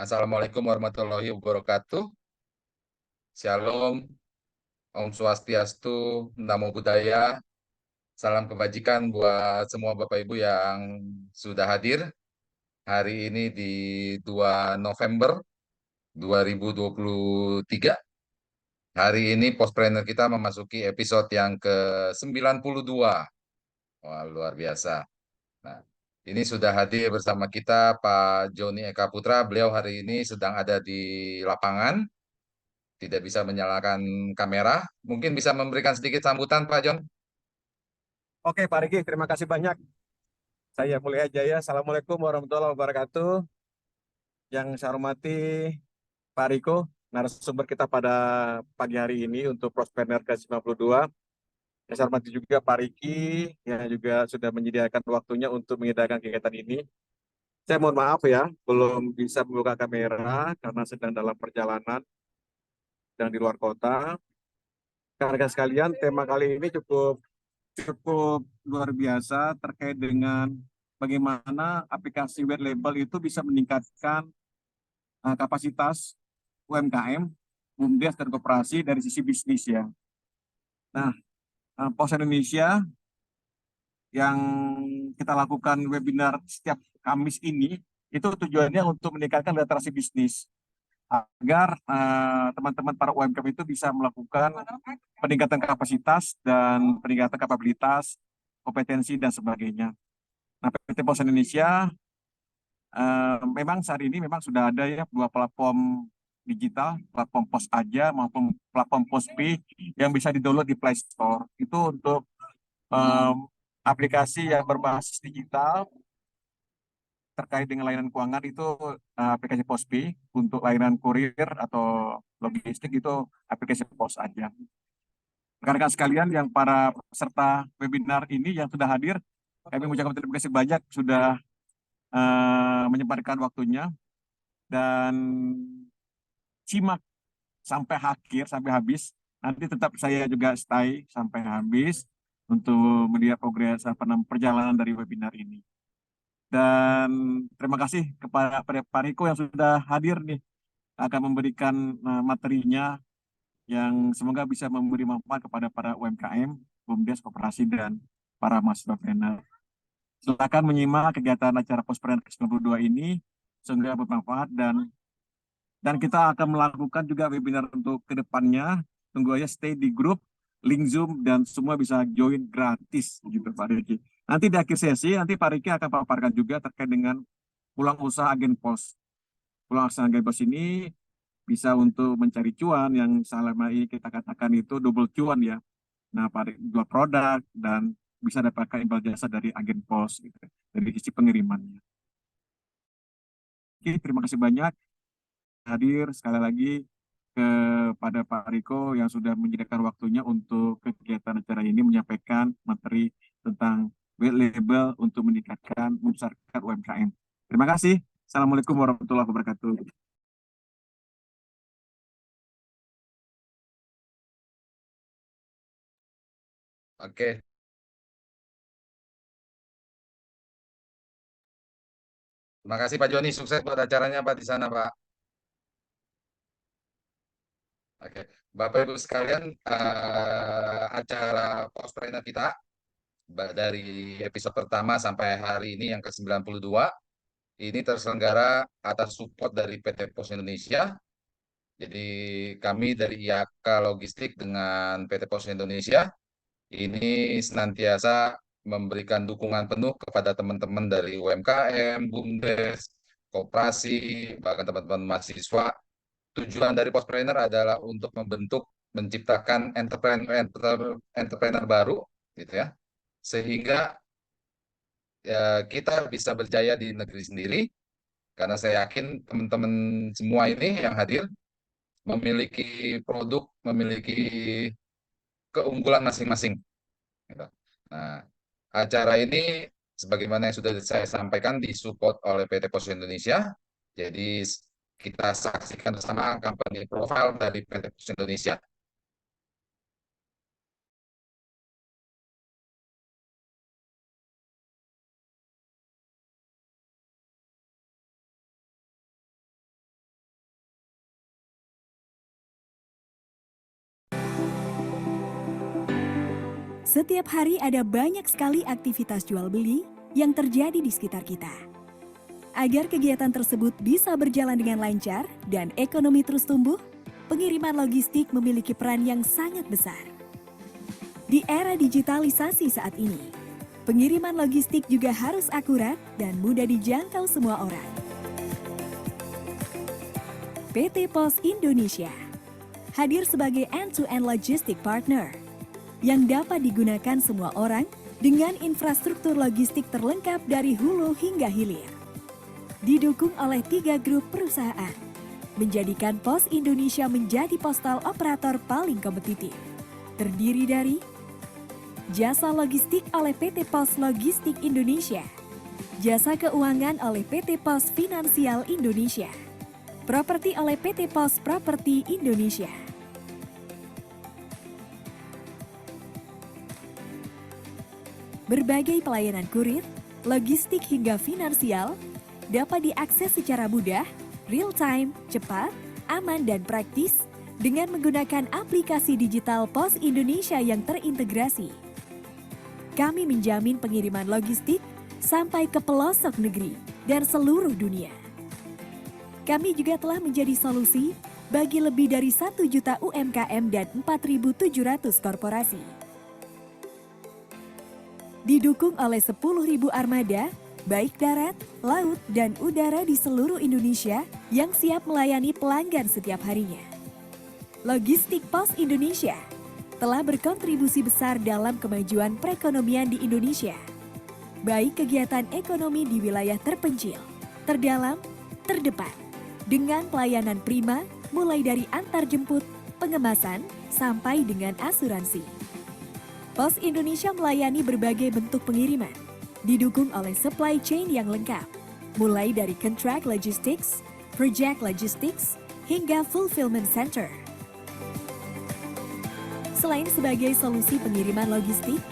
Assalamualaikum warahmatullahi wabarakatuh. Shalom, Om Swastiastu, Namo Buddhaya. Salam kebajikan buat semua Bapak Ibu yang sudah hadir hari ini di 2 November 2023. Hari ini Postpreneur kita memasuki episode yang ke-92. Wah, luar biasa. Nah, ini sudah hadir bersama kita Pak Joni Eka Putra. Beliau hari ini sedang ada di lapangan, tidak bisa menyalakan kamera. Mungkin bisa memberikan sedikit sambutan, Pak Jon. Oke, Pak Riki, terima kasih banyak. Saya Mulia Jaya. Assalamualaikum warahmatullahi wabarakatuh. Yang saya hormati Pak Riko, narasumber kita pada pagi hari ini untuk Prospreneur ke-92. Yang saya hormati juga Pak Riki, yang juga sudah menyediakan waktunya untuk mengadakan kegiatan ini. Saya mohon maaf ya, belum bisa membuka kamera karena sedang dalam perjalanan dan di luar kota. Karena sekalian, tema kali ini cukup cukup luar biasa terkait dengan bagaimana aplikasi white label itu bisa meningkatkan kapasitas UMKM, BUMDes, dan koperasi dari sisi bisnis ya. Nah, Pos Indonesia yang kita lakukan webinar setiap Kamis ini, itu tujuannya untuk meningkatkan literasi bisnis agar teman-teman para UMKM itu bisa melakukan peningkatan kapasitas dan peningkatan kapabilitas, kompetensi, dan sebagainya. Nah, PT Pos Indonesia memang saat ini memang sudah ada ya dua platform digital, platform Pos Aja maupun platform Pos-P yang bisa di-download di Play Store. Itu untuk aplikasi yang berbasis digital terkait dengan layanan keuangan itu aplikasi Pos-P, untuk layanan kurir atau logistik itu aplikasi Pos Aja. Rekan-rekan sekalian yang para peserta webinar ini yang sudah hadir, kami mengucapkan terima kasih banyak sudah menyempatkan waktunya dan simak sampai akhir, sampai habis. Nanti tetap saya juga stay sampai habis untuk melihat progres perjalanan dari webinar ini. Dan terima kasih kepada Pak Riko yang sudah hadir nih, akan memberikan materinya yang semoga bisa memberi manfaat kepada para UMKM, BUMDes, koperasi, dan para mahasiswa trainer. Silakan menyimak kegiatan acara Postpreneur ke-92 ini, semoga bermanfaat dan kita akan melakukan juga webinar untuk kedepannya. Tunggu aja, stay di grup, link Zoom, dan semua bisa join gratis gitu Pak Riki. Nanti di akhir sesi, nanti Pak Riki akan paparkan juga terkait dengan pulang usaha agen pos. Pulang usaha agen pos ini bisa untuk mencari cuan yang selama ini kita katakan itu double cuan ya. Nah, dua produk dan bisa dapatkan imbal jasa dari agen pos gitu, dari sisi pengirimannya. Oke, terima kasih banyak hadir sekali lagi kepada Pak Riko yang sudah menyediakan waktunya untuk kegiatan acara ini menyampaikan materi tentang white label untuk meningkatkan membesarkan UMKM. Terima kasih. Assalamualaikum warahmatullahi wabarakatuh. Oke, terima kasih Pak Joni. Sukses buat acaranya Pak di sana Pak. Oke, Bapak Ibu sekalian, acara Postpreneur kita dari episode pertama sampai hari ini yang ke-92 ini terselenggara atas support dari PT Pos Indonesia. Jadi kami dari IAK Logistik dengan PT Pos Indonesia ini senantiasa memberikan dukungan penuh kepada teman-teman dari UMKM, BUMDes, koperasi, bahkan teman-teman mahasiswa. Tujuan dari Postpreneur adalah untuk membentuk, menciptakan entrepreneur baru, gitu ya, sehingga ya, kita bisa berjaya di negeri sendiri. Karena saya yakin teman-teman semua ini yang hadir memiliki produk, memiliki keunggulan masing-masing, gitu. Nah, acara ini sebagaimana yang sudah saya sampaikan disupport oleh PT Pos Indonesia. Jadi kita saksikan bersama company profile dari PT Pos Indonesia. Setiap hari ada banyak sekali aktivitas jual beli yang terjadi di sekitar kita. Agar kegiatan tersebut bisa berjalan dengan lancar dan ekonomi terus tumbuh, pengiriman logistik memiliki peran yang sangat besar. Di era digitalisasi saat ini, pengiriman logistik juga harus akurat dan mudah dijangkau semua orang. PT Pos Indonesia hadir sebagai end-to-end logistic partner yang dapat digunakan semua orang dengan infrastruktur logistik terlengkap dari hulu hingga hilir. Didukung oleh 3 grup perusahaan, menjadikan Pos Indonesia menjadi postal operator paling kompetitif. Terdiri dari jasa logistik oleh PT Pos Logistik Indonesia, jasa keuangan oleh PT Pos Finansial Indonesia, properti oleh PT Pos Properti Indonesia. Berbagai pelayanan kurir, logistik hingga finansial dapat diakses secara mudah, real-time, cepat, aman, dan praktis dengan menggunakan aplikasi digital Pos Indonesia yang terintegrasi. Kami menjamin pengiriman logistik sampai ke pelosok negeri dan seluruh dunia. Kami juga telah menjadi solusi bagi lebih dari 1 juta UMKM dan 4.700 korporasi. Didukung oleh 10.000 armada, baik darat, laut, dan udara di seluruh Indonesia yang siap melayani pelanggan setiap harinya. Logistik Pos Indonesia telah berkontribusi besar dalam kemajuan perekonomian di Indonesia, baik kegiatan ekonomi di wilayah terpencil, terdalam, terdepan, dengan pelayanan prima mulai dari antarjemput, pengemasan, sampai dengan asuransi. Pos Indonesia melayani berbagai bentuk pengiriman, didukung oleh supply chain yang lengkap, mulai dari contract logistics, project logistics, hingga fulfillment center. Selain sebagai solusi pengiriman logistik,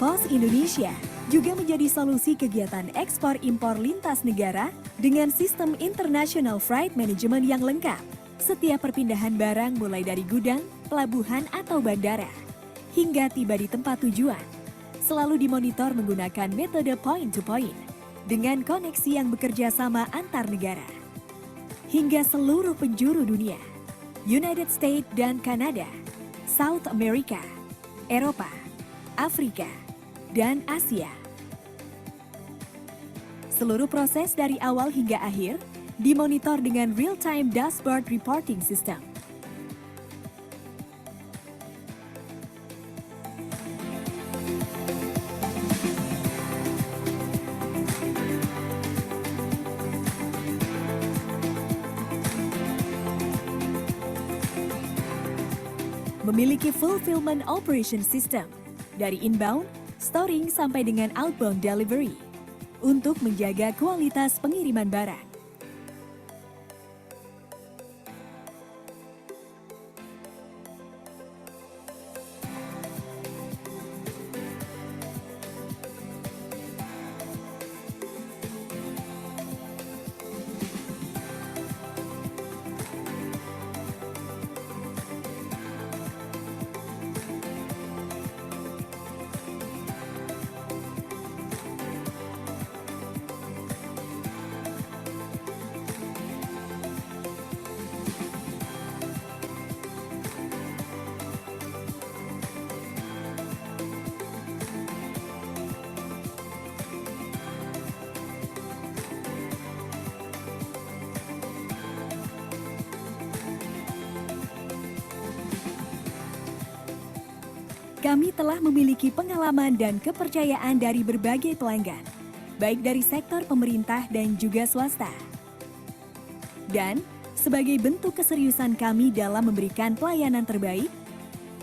Pos Indonesia juga menjadi solusi kegiatan ekspor-impor lintas negara dengan sistem International Freight Management yang lengkap. Setiap perpindahan barang mulai dari gudang, pelabuhan, atau bandara, hingga tiba di tempat tujuan, selalu dimonitor menggunakan metode point-to-point dengan koneksi yang bekerja sama antar negara. Hingga seluruh penjuru dunia, United States dan Kanada, South America, Eropa, Afrika, dan Asia. Seluruh proses dari awal hingga akhir dimonitor dengan real-time dashboard reporting system. Memiliki fulfillment operation system dari inbound, storing sampai dengan outbound delivery untuk menjaga kualitas pengiriman barang. Kami telah memiliki pengalaman dan kepercayaan dari berbagai pelanggan, baik dari sektor pemerintah dan juga swasta. Dan sebagai bentuk keseriusan kami dalam memberikan pelayanan terbaik,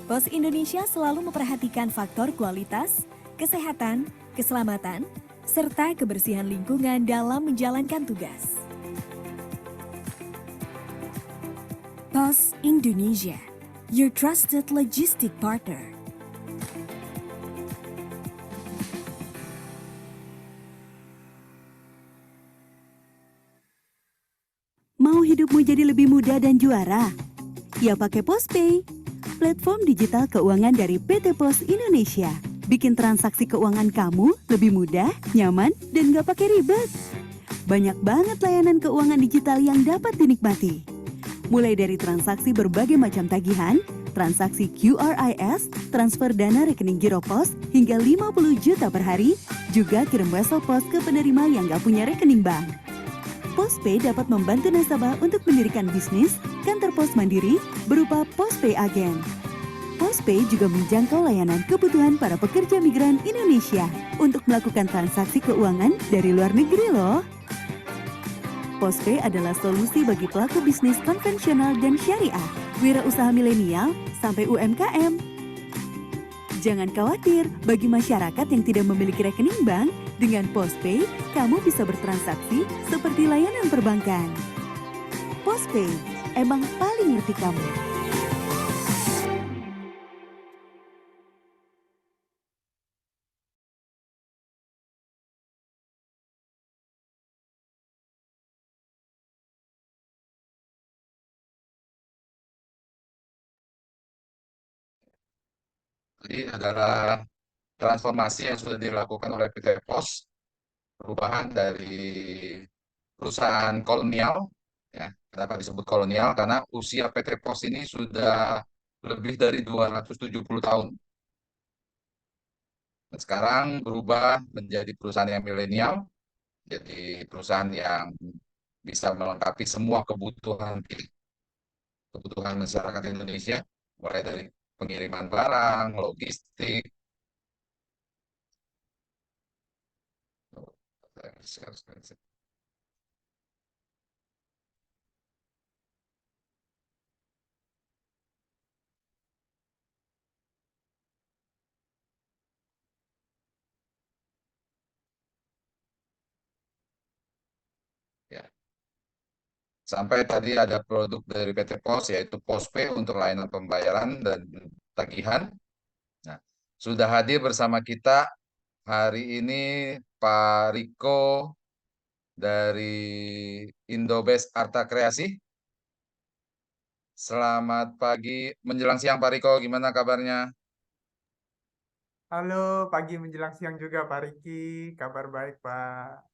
Pos Indonesia selalu memperhatikan faktor kualitas, kesehatan, keselamatan, serta kebersihan lingkungan dalam menjalankan tugas. Pos Indonesia, your trusted logistic partner. Mau hidupmu jadi lebih mudah dan juara? Ya pakai PosPay, platform digital keuangan dari PT Pos Indonesia. bikin transaksi keuangan kamu lebih mudah, nyaman, dan gak pakai ribet. Banyak banget layanan keuangan digital yang dapat dinikmati. Mulai dari transaksi berbagai macam tagihan, transaksi QRIS, transfer dana rekening Giro Pos hingga 50 juta per hari, juga kirim wesel pos ke penerima yang gak punya rekening bank. Postpay dapat membantu nasabah untuk mendirikan bisnis, kantor pos mandiri berupa Postpay Agen. Postpay juga menjangkau layanan kebutuhan para pekerja migran Indonesia untuk melakukan transaksi keuangan dari luar negeri loh. Postpay adalah solusi bagi pelaku bisnis konvensional dan syariah, wirausaha milenial sampai UMKM. Jangan khawatir, bagi masyarakat yang tidak memiliki rekening bank, dengan Postpay, kamu bisa bertransaksi seperti layanan perbankan. Postpay, emang paling ngerti kamu. Jadi adalah transformasi yang sudah dilakukan oleh PT Pos, perubahan dari perusahaan kolonial, ya. Kenapa disebut kolonial? Karena usia PT Pos ini sudah lebih dari 270 tahun. Dan sekarang berubah menjadi perusahaan yang milenial, jadi perusahaan yang bisa melengkapi semua kebutuhan masyarakat Indonesia, mulai dari pengiriman barang, logistik, ya. Sampai tadi ada produk dari PT Pos, yaitu Postpay untuk layanan pembayaran dan tagihan. Nah, sudah hadir bersama kita hari ini Pak Riko dari Indobest Arta Kreasi. Selamat pagi, menjelang siang Pak Riko, gimana kabarnya? Halo, pagi menjelang siang juga Pak Riki. Kabar baik, Pak.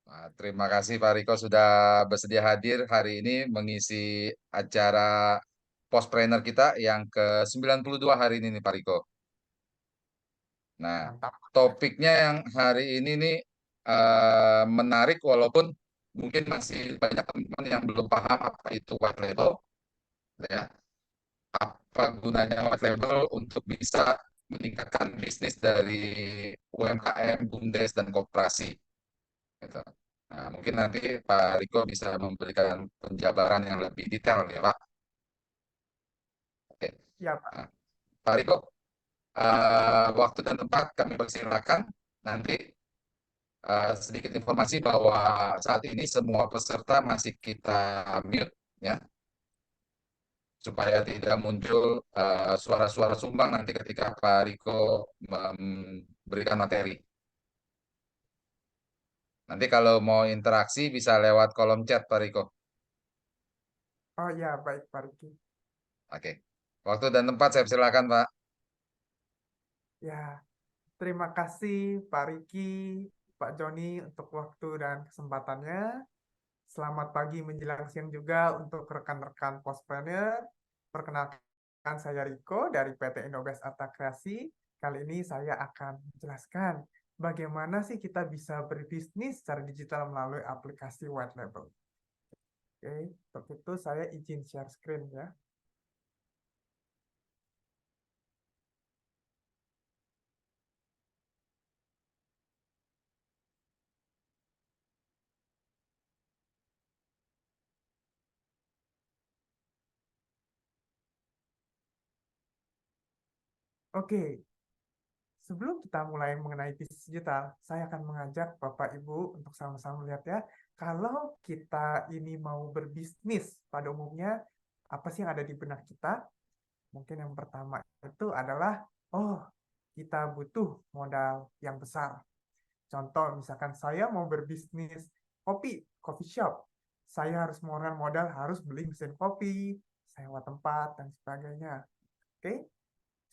Nah, terima kasih Pak Riko sudah bersedia hadir hari ini mengisi acara Postpreneur kita yang ke-92 hari ini nih Pak Riko. Nah, Mantap. topiknya yang hari ini nih menarik walaupun mungkin masih banyak teman-teman yang belum paham apa itu white label, ya. Apa gunanya white label untuk bisa meningkatkan bisnis dari UMKM, BUMDes, dan koperasi. Gitu. Nah, mungkin nanti Pak Riko bisa memberikan penjabaran yang lebih detail ya Pak. Oke. Ya, Pak. Nah, Pak Riko, waktu dan tempat kami persilakan. Nanti sedikit informasi bahwa saat ini semua peserta masih kita mute, ya, supaya tidak muncul suara-suara sumbang nanti ketika Pak Riko memberikan materi. Nanti kalau mau interaksi bisa lewat kolom chat Pak Riko. Oh ya, baik Pak Riki. Oke. Waktu dan tempat saya persilakan Pak. Ya, terima kasih Pak Riki, Pak Joni untuk waktu dan kesempatannya. Selamat pagi menjelang siang juga untuk rekan-rekan Postpreneur. Perkenalkan saya Riko dari PT Indobest Arta Kreasi. Kali ini saya akan menjelaskan bagaimana sih kita bisa berbisnis secara digital melalui aplikasi white label. Oke, untuk itu saya izin share screen ya. Oke, sebelum kita mulai mengenai bisnis digital, saya akan mengajak Bapak Ibu untuk sama-sama melihat ya, kalau kita ini mau berbisnis pada umumnya, apa sih yang ada di benak kita? Mungkin yang pertama itu adalah, oh, kita butuh modal yang besar. Contoh, misalkan saya mau berbisnis coffee shop. Saya harus mengeluarkan modal, harus beli mesin kopi, sewa tempat, dan sebagainya. Oke?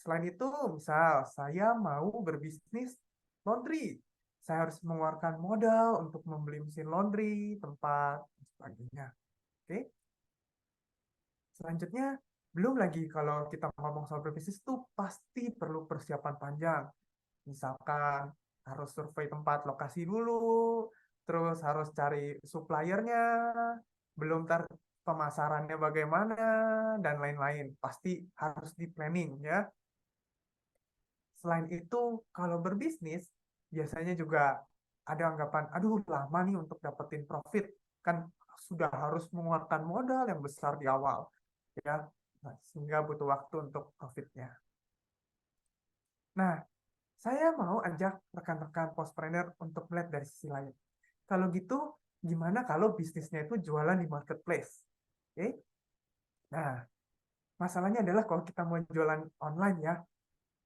Selain itu, misal saya mau berbisnis laundry. Saya harus mengeluarkan modal untuk membeli mesin laundry, tempat, dan sebagainya. Oke. Selanjutnya, belum lagi kalau kita ngomong soal berbisnis itu pasti perlu persiapan panjang. Misalkan harus survei tempat lokasi dulu, terus harus cari suppliernya, belum pemasarannya bagaimana, dan lain-lain. Pasti harus di planning ya. Selain itu, kalau berbisnis, biasanya juga ada anggapan, aduh lama nih untuk dapetin profit. Kan sudah harus mengeluarkan modal yang besar di awal. Ya, nah, sehingga butuh waktu untuk profitnya. Nah, saya mau ajak rekan-rekan postpreneur untuk melihat dari sisi lain. Kalau gitu, gimana kalau bisnisnya itu jualan di marketplace? Oke? Nah, masalahnya adalah kalau kita mau jualan online ya,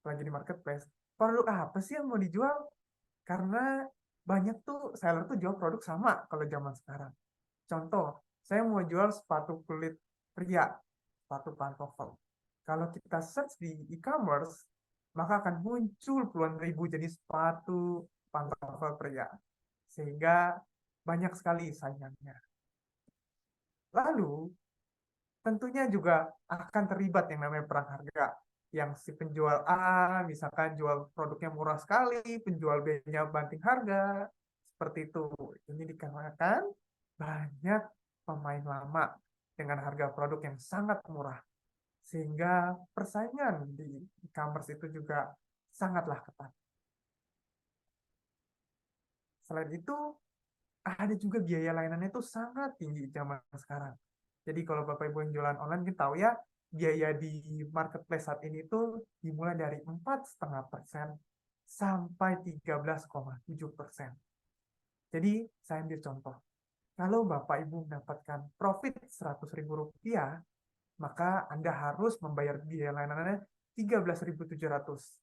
lagi di marketplace, produk apa sih yang mau dijual? Karena banyak tuh seller tuh jual produk sama kalau zaman sekarang. Contoh, saya mau jual sepatu kulit pria, sepatu pantofel. Kalau kita search di e-commerce, maka akan muncul puluhan ribu jenis sepatu pantofel pria. Sehingga banyak sekali saingannya. Lalu, tentunya juga akan terlibat yang namanya perang harga. Yang si penjual A misalkan jual produknya murah sekali, penjual B-nya banting harga, seperti itu. Ini dikarenakan banyak pemain lama dengan harga produk yang sangat murah. Sehingga persaingan di e-commerce itu juga sangatlah ketat. Selain itu, ada juga biaya layanannya itu sangat tinggi zaman sekarang. Jadi kalau Bapak Ibu yang jualan online, kita tahu ya, biaya di marketplace saat ini tuh dimulai dari 4,5% sampai 13,7%. Jadi saya ambil contoh. Kalau Bapak Ibu mendapatkan profit Rp100.000, maka Anda harus membayar biaya layanannya 13.700.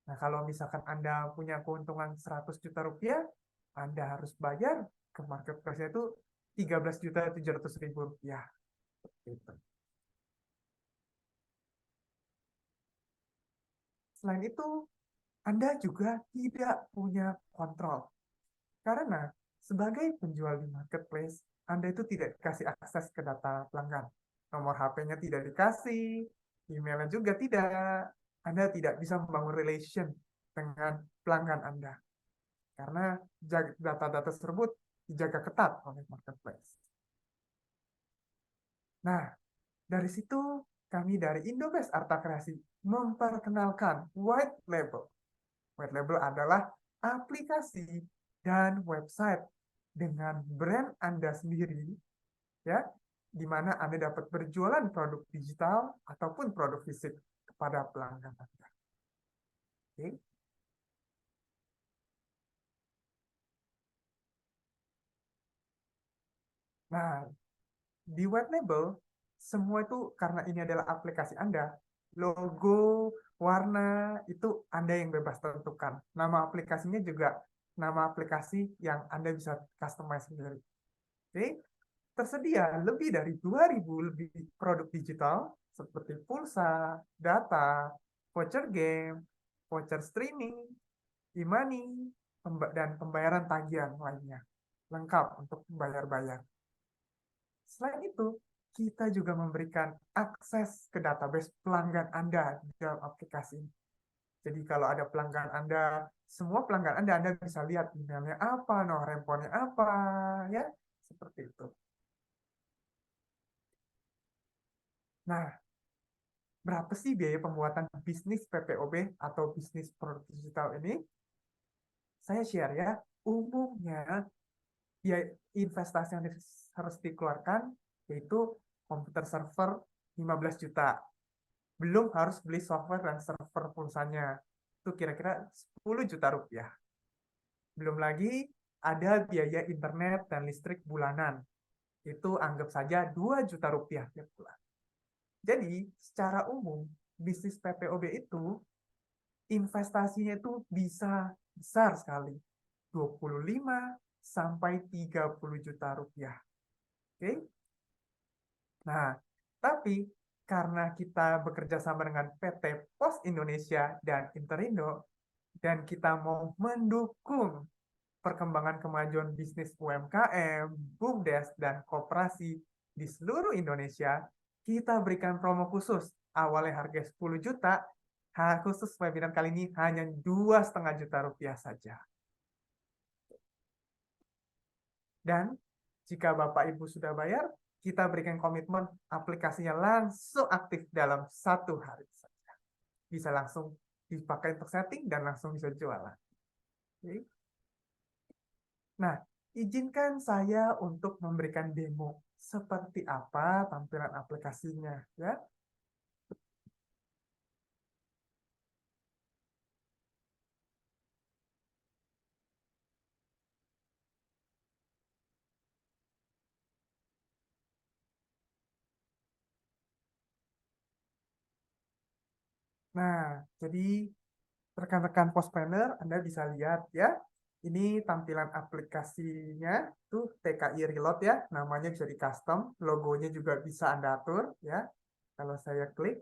Nah, kalau misalkan Anda punya keuntungan 100 juta rupiah, Anda harus bayar ke marketplace itu 13.700.000 rupiah. Selain itu, Anda juga tidak punya kontrol. Karena sebagai penjual di marketplace, Anda itu tidak dikasih akses ke data pelanggan. Nomor HP-nya tidak dikasih, emailnya juga tidak. Anda tidak bisa membangun relation dengan pelanggan Anda. Karena data-data tersebut dijaga ketat oleh marketplace. Nah, dari situ kami dari Indobest Arta Kreasi memperkenalkan white label. White label adalah aplikasi dan website dengan brand Anda sendiri, ya, di mana Anda dapat berjualan produk digital ataupun produk fisik kepada pelanggan Anda. Oke. Nah, di white label, semua itu karena ini adalah aplikasi Anda, logo, warna, itu Anda yang bebas tentukan. Nama aplikasinya juga nama aplikasi yang Anda bisa customize sendiri. Oke? Tersedia lebih dari 2.000 lebih produk digital seperti pulsa, data, voucher game, voucher streaming, e-money, dan pembayaran tagihan lainnya. Lengkap untuk bayar-bayar. Selain itu, kita juga memberikan akses ke database pelanggan Anda di dalam aplikasi ini. Jadi kalau ada pelanggan Anda, semua pelanggan Anda bisa lihat emailnya apa, nomor handphonenya apa, ya, seperti itu. Nah, berapa sih biaya pembuatan bisnis PPOB atau bisnis produk digital ini? Saya share ya, umumnya ya investasi yang harus dikeluarkan yaitu komputer server 15 juta. Belum harus beli software dan server pulsanya. Itu kira-kira 10 juta rupiah. Belum lagi ada biaya internet dan listrik bulanan. Itu anggap saja 2 juta rupiah tiap bulan. Jadi, secara umum, bisnis PPOB itu investasinya itu bisa besar sekali. 25 sampai 30 juta rupiah. Oke? Nah, tapi karena kita bekerja sama dengan PT Pos Indonesia dan Interindo, dan kita mau mendukung perkembangan kemajuan bisnis UMKM, BUMDes, dan koperasi di seluruh Indonesia, kita berikan promo khusus. Awalnya harga 10 juta, khusus webinar kali ini hanya 2,5 juta rupiah saja. Dan jika Bapak Ibu sudah bayar, kita berikan komitmen aplikasinya langsung aktif dalam 1 hari saja. Bisa langsung dipakai untuk setting dan langsung bisa jualan. Oke. Nah, izinkan saya untuk memberikan demo seperti apa tampilan aplikasinya, ya. Nah, jadi rekan-rekan Postpreneur, Anda bisa lihat ya, ini tampilan aplikasinya tuh TKI Reload ya, namanya bisa di custom, logonya juga bisa Anda atur ya. Kalau saya klik,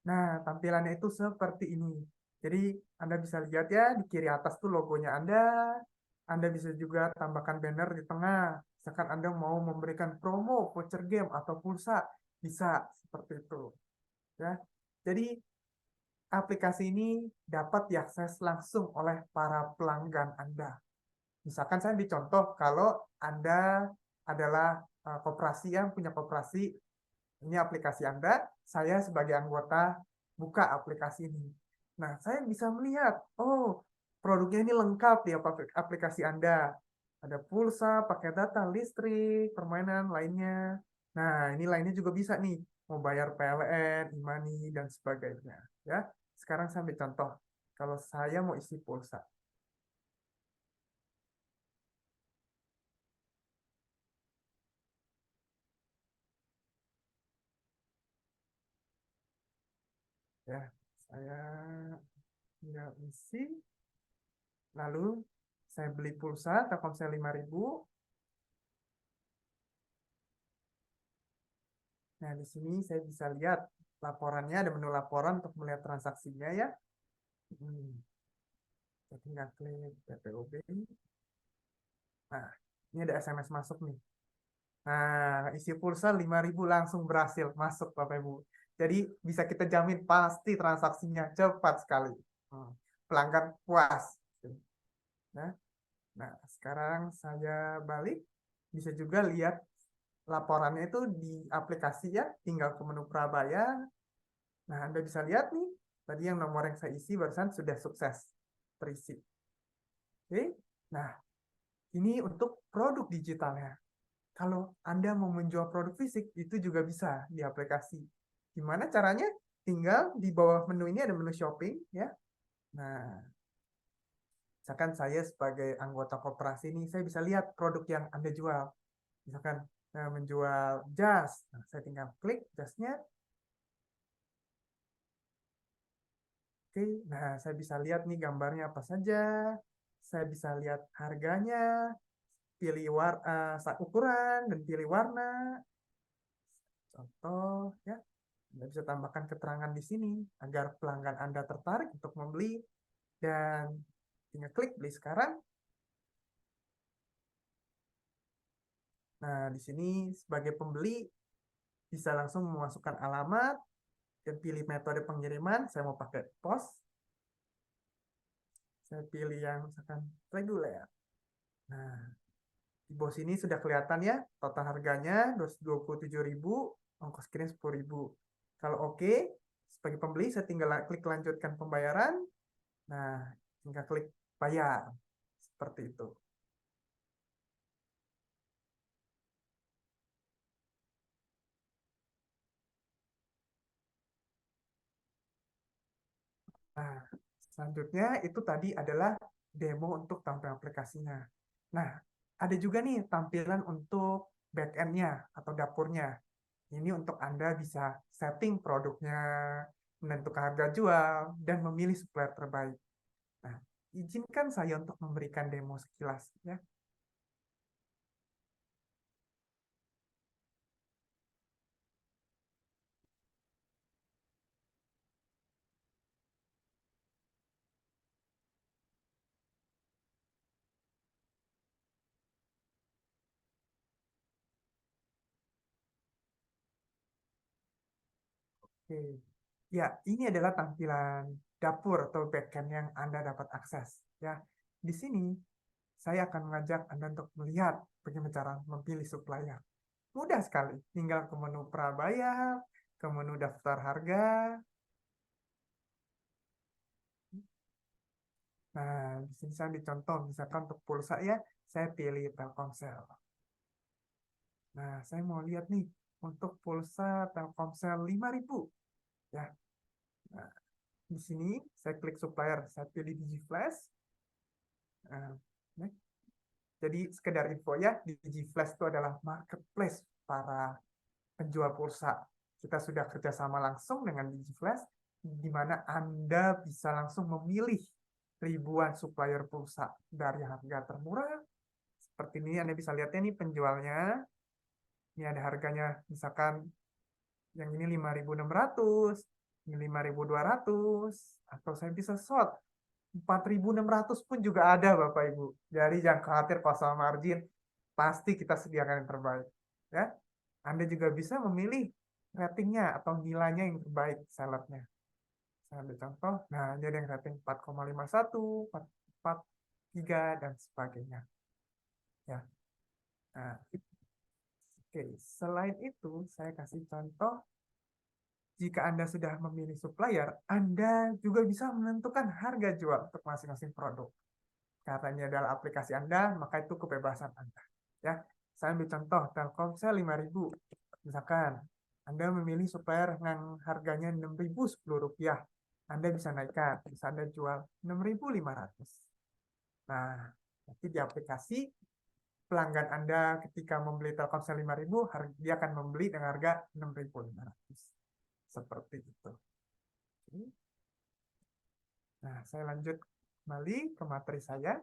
nah tampilannya itu seperti ini. Jadi Anda bisa lihat ya, di kiri atas tuh logonya Anda bisa juga tambahkan banner di tengah. Misalkan Anda mau memberikan promo, voucher game, atau pulsa, bisa seperti itu. Ya. Jadi aplikasi ini dapat diakses langsung oleh para pelanggan Anda. Misalkan saya dicontoh kalau Anda adalah koperasi yang punya koperasi, ini aplikasi Anda, saya sebagai anggota buka aplikasi ini. Nah, saya bisa melihat, oh, produknya ini lengkap di aplikasi Anda. Ada pulsa, pakai data, listrik, permainan lainnya. Nah, ini lainnya juga bisa nih, mau bayar PLN, e-money, dan sebagainya. Ya, sekarang saya ambil contoh. Kalau saya mau isi pulsa, ya, saya tinggal isi, lalu saya beli pulsa, Telkomsel 5.000. Nah, di sini saya bisa lihat laporannya, ada menu laporan untuk melihat transaksinya ya. Saya tinggal klik PPOB. Nah, ini ada SMS masuk nih. Nah, isi pulsa 5.000 langsung berhasil masuk Bapak Ibu. Jadi bisa kita jamin pasti transaksinya cepat sekali. Pelanggan puas. Nah, sekarang saya balik. Bisa juga lihat laporannya itu di aplikasi ya, tinggal ke menu prabayar. Nah, Anda bisa lihat nih, tadi yang nomor yang saya isi barusan sudah sukses terisi. Oke, nah ini untuk produk digitalnya. Kalau Anda mau menjual produk fisik, itu juga bisa di aplikasi. Gimana caranya? Tinggal di bawah menu ini ada menu shopping ya. Nah, misalkan saya sebagai anggota koperasi ini, saya bisa lihat produk yang Anda jual. Misalkan menjual jas, nah, saya tinggal klik jasnya. Oke, nah saya bisa lihat nih gambarnya apa saja. Saya bisa lihat harganya, pilih ukuran dan pilih warna. Contoh ya, Anda bisa tambahkan keterangan di sini agar pelanggan Anda tertarik untuk membeli dan tinggal klik beli sekarang. Nah, di sini sebagai pembeli bisa langsung memasukkan alamat dan pilih metode pengiriman. Saya mau pakai pos. Saya pilih yang misalkan reguler. Nah, di bawah sini sudah kelihatan ya, total harganya 227.000, ongkos kirim 10.000. Kalau oke, sebagai pembeli saya tinggal klik lanjutkan pembayaran. Nah, tinggal klik bayar. Seperti itu. Nah, selanjutnya itu tadi adalah demo untuk tampilan aplikasinya. Nah, ada juga nih tampilan untuk back-end-nya atau dapurnya. Ini untuk Anda bisa setting produknya, menentukan harga jual, dan memilih supplier terbaik. Nah, izinkan saya untuk memberikan demo sekilas. Ya. Oke. Ya, ini adalah tampilan dapur atau backend yang Anda dapat akses. Ya, di sini saya akan mengajak Anda untuk melihat bagaimana cara memilih supplier. Mudah sekali, tinggal ke menu prabayar, ke menu daftar harga. Nah, di sini saya dicontoh, misalkan untuk pulsa ya, saya pilih Telkomsel. Nah, saya mau lihat nih, untuk pulsa Telkomsel 5.000. Ya, nah, di sini saya klik supplier, saya pilih DigiFlash. Nah, jadi sekedar info ya, DigiFlash itu adalah marketplace para penjual pulsa. Kita sudah kerjasama langsung dengan DigiFlash, di mana Anda bisa langsung memilih ribuan supplier pulsa dari harga termurah. Seperti ini Anda bisa lihatnya nih penjualnya. Ini ada harganya, misalkan yang ini 5.600, ini 5.200, atau saya bisa sort 4.600 pun juga ada Bapak Ibu. Jadi jangan khawatir kalau soal margin, pasti kita sediakan yang terbaik. Ya, Anda juga bisa memilih ratingnya atau nilainya yang terbaik sellernya. Saya ambil contoh, nah ini ada yang rating 4,51, 4,3, dan sebagainya. Ya, nah, oke. Selain itu, saya kasih contoh, jika Anda sudah memilih supplier, Anda juga bisa menentukan harga jual untuk masing-masing produk. Karena ini adalah aplikasi Anda, maka itu kebebasan Anda. Ya, saya ambil contoh, Telkomsel 5.000. Misalkan, Anda memilih supplier yang harganya 6.000 Rp10. Anda bisa naikkan, bisa Anda jual 6.500. Nah, nanti di aplikasi, pelanggan Anda ketika membeli Telkomsel 5.000, dia akan membeli dengan harga 6.500. Seperti itu. Nah, saya lanjut kembali ke materi saya.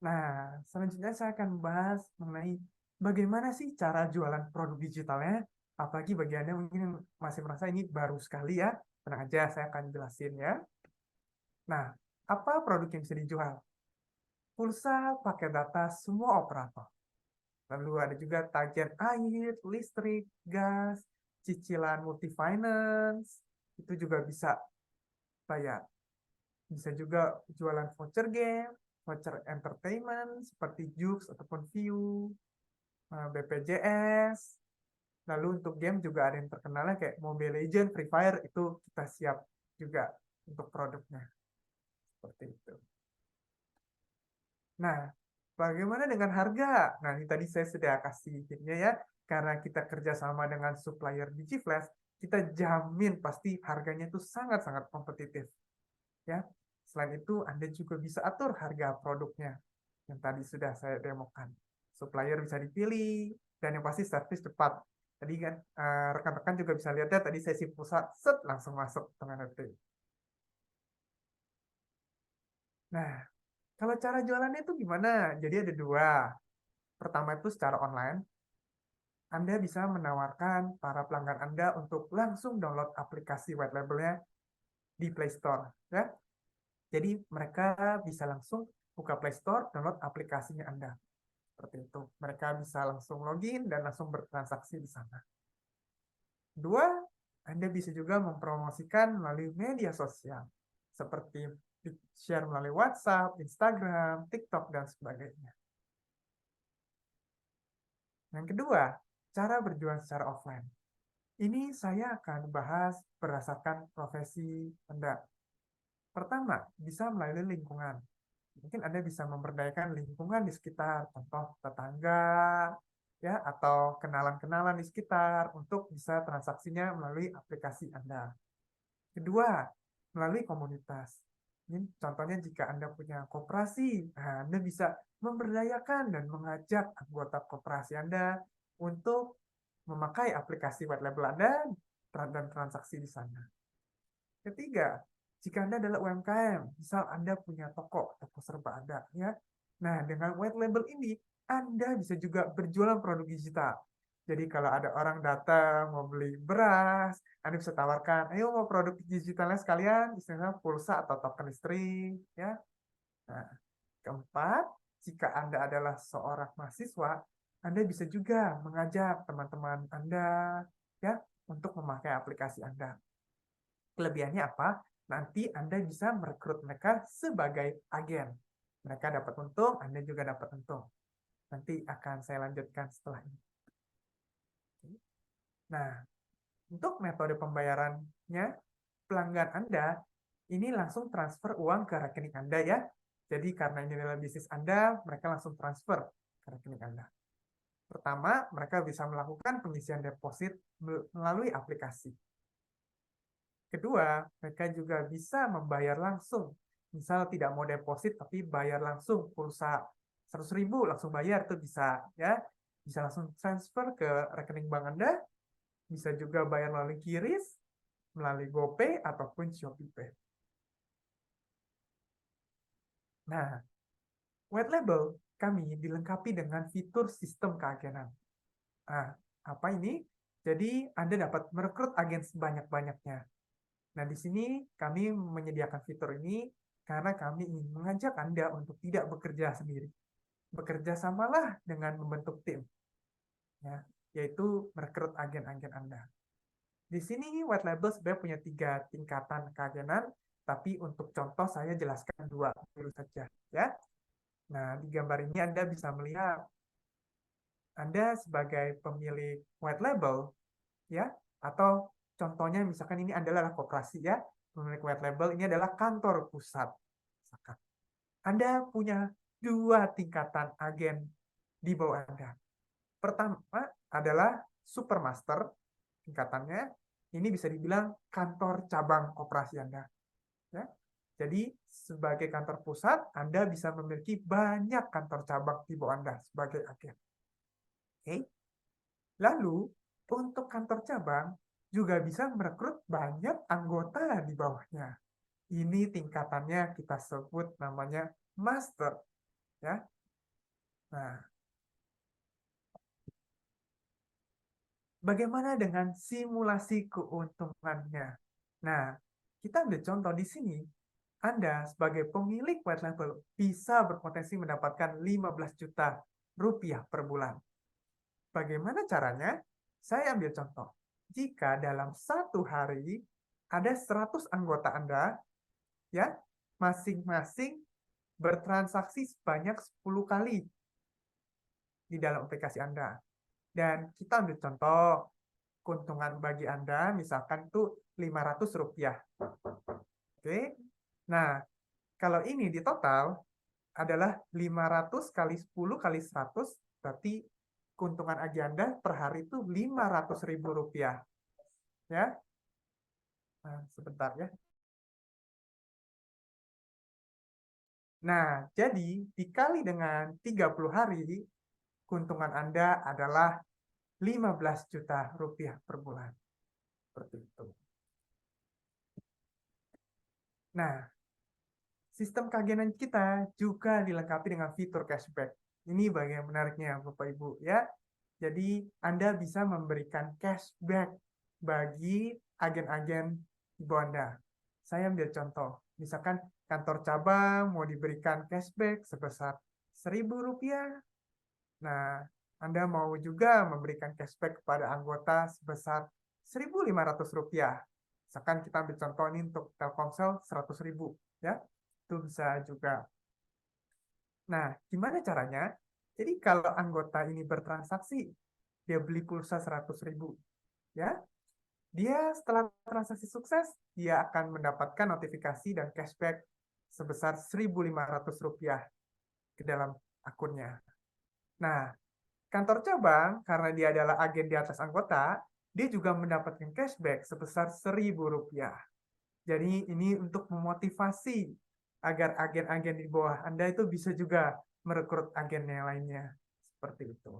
Nah, selanjutnya saya akan membahas mengenai bagaimana sih cara jualan produk digitalnya, apalagi bagi Anda mungkin yang masih merasa ini baru sekali ya, tenang aja, saya akan jelasin ya. Nah, apa produk yang bisa dijual? Pulsa pakai data semua operator. Lalu ada juga tagihan air, listrik, gas, cicilan multi-finance, itu juga bisa bayar. Bisa juga jualan voucher game, voucher entertainment seperti Jux ataupun View, BPJS. Lalu untuk game juga ada yang terkenalnya kayak Mobile Legends, Free Fire, itu kita siap juga untuk produknya. Seperti itu. Nah, bagaimana dengan harga? Nah, ini tadi saya sudah kasih tipnya ya. Karena kita kerjasama dengan supplier DigiFlash, kita jamin pasti harganya itu sangat-sangat kompetitif. Ya, selain itu Anda juga bisa atur harga produknya yang tadi sudah saya demokan. Supplier bisa dipilih dan yang pasti servis cepat. Tadi kan rekan-rekan juga bisa lihat ya tadi sesi pusat set langsung masuk dengan NFT. Nah, kalau cara jualannya itu gimana? Jadi ada dua. Pertama itu secara online. Anda bisa menawarkan para pelanggan Anda untuk langsung download aplikasi white labelnya di Play Store. Ya. Jadi mereka bisa langsung buka Play Store, download aplikasinya Anda. Seperti itu. Mereka bisa langsung login dan langsung bertransaksi di sana. Dua, Anda bisa juga mempromosikan melalui media sosial. Seperti share melalui WhatsApp, Instagram, TikTok, dan sebagainya. Yang kedua, cara berjualan secara offline. Ini saya akan bahas berdasarkan profesi Anda. Pertama, bisa melalui lingkungan. Mungkin Anda bisa memberdayakan lingkungan di sekitar, contoh tetangga, ya, atau kenalan-kenalan di sekitar untuk bisa transaksinya melalui aplikasi Anda. Kedua, melalui komunitas. Ini contohnya jika Anda punya koperasi, nah Anda bisa memberdayakan dan mengajak anggota koperasi Anda untuk memakai aplikasi white label Anda dan transaksi di sana. Ketiga, jika Anda adalah UMKM, misal Anda punya toko serba Anda, ya. Nah, dengan white label ini, Anda bisa juga berjualan produk digital. Jadi kalau ada orang datang mau beli beras, Anda bisa tawarkan, ayo mau produk digitalnya sekalian, istilahnya pulsa atau token listrik, ya. Nah, Keempat, jika Anda adalah seorang mahasiswa, Anda bisa juga mengajak teman-teman Anda ya untuk memakai aplikasi Anda. Kelebihannya apa? Nanti Anda bisa merekrut mereka sebagai agen. Mereka dapat untung, Anda juga dapat untung. Nanti akan saya lanjutkan setelah ini. Nah, untuk metode pembayarannya, pelanggan Anda ini langsung transfer uang ke rekening Anda ya. Jadi karena ini adalah bisnis Anda, mereka langsung transfer ke rekening Anda. Pertama, mereka bisa melakukan pengisian deposit melalui aplikasi. Kedua, mereka juga bisa membayar langsung. Misal tidak mau deposit tapi bayar langsung pulsa 100.000 langsung bayar tuh bisa ya. Bisa langsung transfer ke rekening bank Anda. Bisa juga bayar melalui QRIS, melalui GoPay ataupun ShopeePay. Nah, white label kami dilengkapi dengan fitur sistem keagenan. Nah, apa ini? Jadi Anda dapat merekrut agen sebanyak-banyaknya. Nah, di sini kami menyediakan fitur ini karena kami ingin mengajak Anda untuk tidak bekerja sendiri. Bekerja samalah dengan membentuk tim, ya, yaitu merekrut agen-agen Anda. Di sini white label sebenarnya punya 3 tingkatan keagenan, tapi untuk contoh saya jelaskan 2 dulu saja. Ya. Nah, di gambar ini Anda bisa melihat Anda sebagai pemilik white label, ya, atau contohnya misalkan ini adalah koperasi ya, pemilik white label ini adalah kantor pusat. Anda punya 2 tingkatan agen di bawah Anda. Pertama adalah supermaster, tingkatannya ini bisa dibilang kantor cabang koperasi Anda. Ya. Jadi sebagai kantor pusat, Anda bisa memiliki banyak kantor cabang di bawah Anda sebagai agen. Oke. Lalu, untuk kantor cabang juga bisa merekrut banyak anggota di bawahnya. Ini tingkatannya kita sebut namanya master. Ya. Nah, bagaimana dengan simulasi keuntungannya? Nah, kita ambil contoh di sini. Anda sebagai pemilik white label bisa berpotensi mendapatkan 15 juta rupiah per bulan. Bagaimana caranya? Saya ambil contoh. Jika dalam 1 hari ada 100 anggota Anda, ya, masing-masing bertransaksi sebanyak 10 kali di dalam aplikasi Anda. Dan kita ambil contoh keuntungan bagi Anda, misalkan itu 500 rupiah. Oke. Nah, kalau ini di total adalah 500 kali 10 kali 100, berarti keuntungan AG Anda per hari itu 500.000 rupiah. Ya. Nah, sebentar ya. Nah, jadi dikali dengan 30 hari, keuntungan Anda adalah 15 juta rupiah per bulan. Seperti itu. Nah, sistem keagenan kita juga dilengkapi dengan fitur cashback. Ini bagian menariknya, Bapak Ibu, ya. Jadi, Anda bisa memberikan cashback bagi agen-agen di bawah Anda. Saya ambil contoh. Misalkan kantor cabang mau diberikan cashback sebesar 1.000 rupiah. Nah, Anda mau juga memberikan cashback kepada anggota sebesar 1.500 rupiah. Misalkan kita ambil contoh ini untuk Telkomsel 100.000. Ya, itu bisa juga. Nah, gimana caranya? Jadi kalau anggota ini bertransaksi, dia beli pulsa 100.000, ya, dia setelah transaksi sukses, dia akan mendapatkan notifikasi dan cashback sebesar 1.500 rupiah ke dalam akunnya. Nah, kantor cabang, karena dia adalah agen di atas anggota, dia juga mendapatkan cashback sebesar 1.000 rupiah. Jadi ini untuk memotivasi agar agen-agen di bawah Anda itu bisa juga merekrut agen yang lainnya. Seperti itu.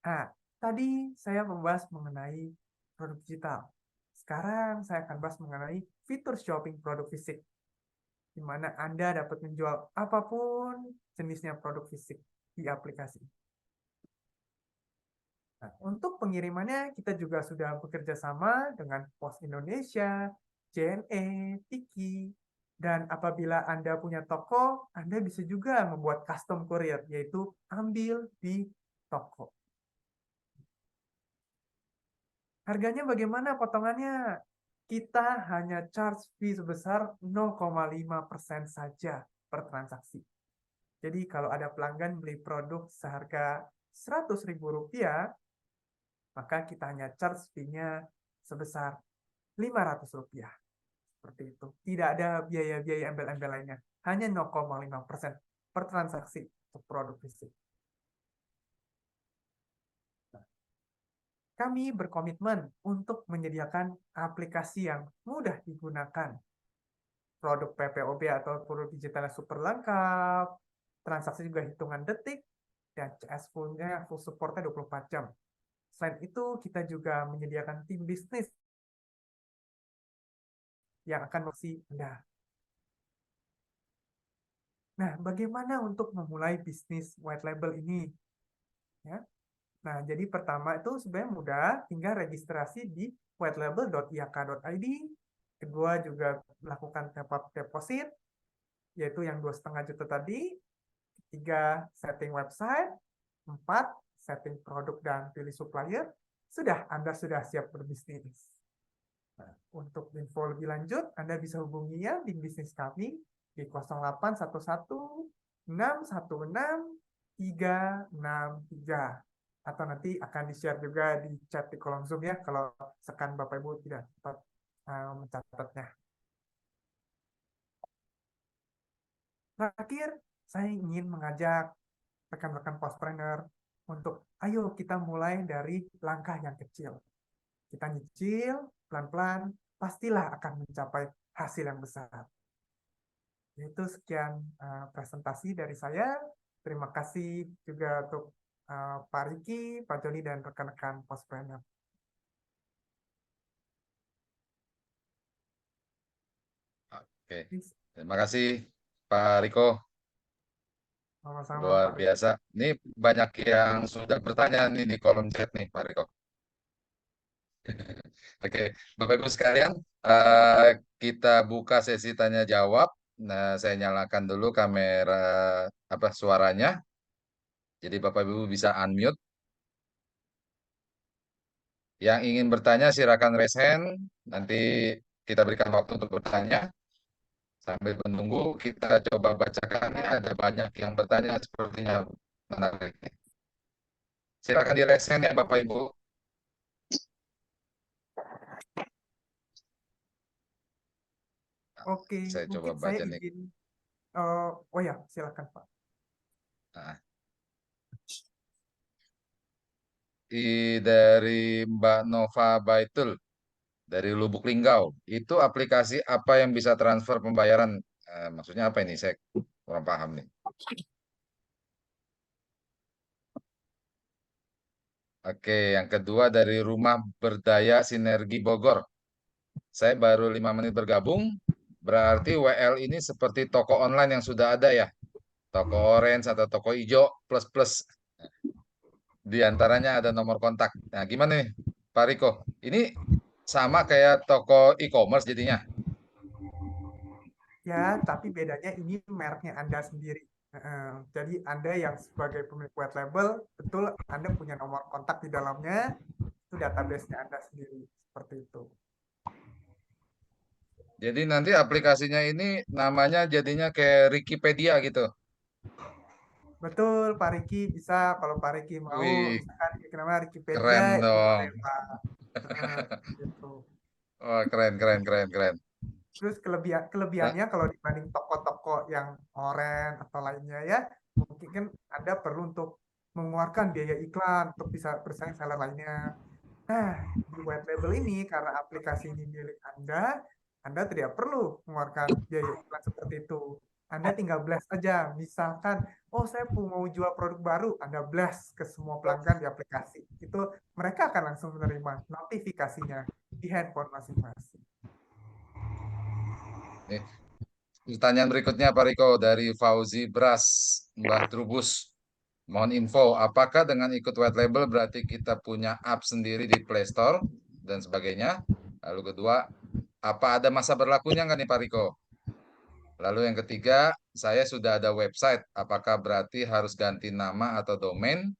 Nah, tadi saya membahas mengenai produk digital. Sekarang saya akan bahas mengenai fitur shopping produk fisik, di mana Anda dapat menjual apapun jenisnya produk fisik di aplikasi. Nah, untuk pengirimannya, kita juga sudah bekerja sama dengan Pos Indonesia, JNE, Tiki, Dan apabila Anda punya toko, Anda bisa juga membuat custom courier, yaitu ambil di toko. Harganya bagaimana potongannya? Kita hanya charge fee sebesar 0,5% saja per transaksi. Jadi kalau ada pelanggan beli produk seharga Rp100.000, maka kita hanya charge fee-nya sebesar Rp500. Seperti itu. Tidak ada biaya-biaya embel-embel lainnya. Hanya 0,5% per transaksi untuk produk fisik. Kami berkomitmen untuk menyediakan aplikasi yang mudah digunakan. Produk PPOB atau produk digitalnya super lengkap, transaksi juga hitungan detik, dan CS full-nya full support-nya 24 jam. Selain itu, kita juga menyediakan tim bisnis yang akan mengisi Anda. Nah, bagaimana untuk memulai bisnis white label ini? Ya. Nah, jadi pertama itu sebenarnya mudah, tinggal registrasi di whitelabel.iak.id. Kedua juga melakukan top-up deposit, yaitu yang 2,5 juta tadi. Ketiga, setting website. 4, setting produk dan pilih supplier. Sudah, Anda sudah siap berbisnis. Nah, untuk info lebih lanjut, Anda bisa hubungi ya tim bisnis kami di 0811 616 363. Atau nanti akan di-share juga di chat di kolom Zoom ya, kalau sekan Bapak Ibu tidak sempat mencatatnya. Terakhir, saya ingin mengajak rekan-rekan postpreneur untuk ayo kita mulai dari langkah yang kecil. Kita nyicil, pelan-pelan, pastilah akan mencapai hasil yang besar. Itu sekian presentasi dari saya. Terima kasih juga untuk Pak Riki, Pak Joni, dan rekan-rekan postpreneur. Oke, terima kasih Pak Riko. Sama-sama, Luar Pak. biasa. Ini banyak yang sudah bertanya nih di kolom chat nih, Pak Riko. Oke, Bapak Ibu sekalian, kita buka sesi tanya jawab. Nah, saya nyalakan dulu kamera suaranya. Jadi Bapak Ibu bisa unmute. Yang ingin bertanya silakan raise hand. Nanti kita berikan waktu untuk bertanya. Sambil menunggu kita coba bacakan. Ada banyak yang bertanya sepertinya menarik. Silakan di raise hand ya Bapak Ibu. Oke, Saya coba mungkin saya baca nih. izin. Oh ya, silakan Pak. Nah, dari Mbak Nova Baitul dari Lubuk Linggau, itu aplikasi apa yang bisa transfer pembayaran? Maksudnya apa ini? Saya kurang paham nih. Oke, yang kedua dari Rumah Berdaya Sinergi Bogor. Saya baru 5 menit bergabung, berarti WL ini seperti toko online yang sudah ada ya? Toko orange atau toko hijau plus-plus. Di antaranya ada nomor kontak. Nah, gimana nih, Pak Riko? Ini sama kayak toko e-commerce jadinya? Ya, tapi bedanya ini mereknya Anda sendiri. Jadi Anda yang sebagai pemilik white label, betul Anda punya nomor kontak di dalamnya, itu database-nya Anda sendiri. Seperti itu. Jadi nanti aplikasinya ini namanya jadinya kayak Wikipedia gitu. Betul, Pak Riki bisa. Kalau Pak Riki mau, Wih, misalkan namanya Wikipedia, keren itu boleh, dong. Pak. Gitu. Wah, keren, keren, keren, keren. Terus Nah, kelebihannya kalau dibanding toko-toko yang oren atau lainnya ya, mungkin kan Anda perlu untuk mengeluarkan biaya iklan untuk bisa bersaing seller lainnya. Nah, di white label ini karena aplikasi ini milik Anda tidak perlu mengeluarkan biaya iklan seperti itu. Anda tinggal blast aja. Misalkan, oh saya mau jual produk baru, Anda blast ke semua pelanggan di aplikasi. Itu mereka akan langsung menerima notifikasinya di handphone masing-masing. nih, pertanyaan berikutnya Pak Riko dari Fauzi Bras, Mbah Trubus. Mohon info, apakah dengan ikut white label berarti kita punya app sendiri di Play Store dan sebagainya? Lalu kedua, apa ada masa berlakunya nggak nih Pak Riko? Lalu yang ketiga, saya sudah ada website. Apakah berarti harus ganti nama atau domain?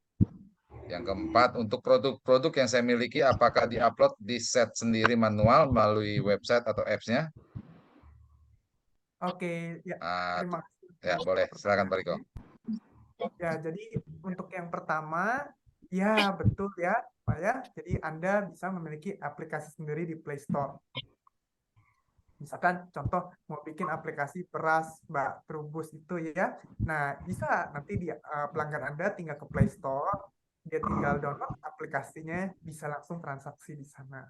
Yang keempat, untuk produk-produk yang saya miliki, apakah di-upload di set sendiri manual melalui website atau apps-nya? Oke, ya, Ah, terima kasih ya, untuk boleh. Silakan Pak Riko. pertanyaannya. Ya, jadi untuk yang pertama, ya betul ya, Pak ya. Jadi Anda bisa memiliki aplikasi sendiri di Play Store. Misalkan contoh mau bikin aplikasi beras Mbak Trubus itu ya. Nah, bisa nanti di pelanggan Anda tinggal ke Play Store, dia tinggal download aplikasinya, bisa langsung transaksi di sana.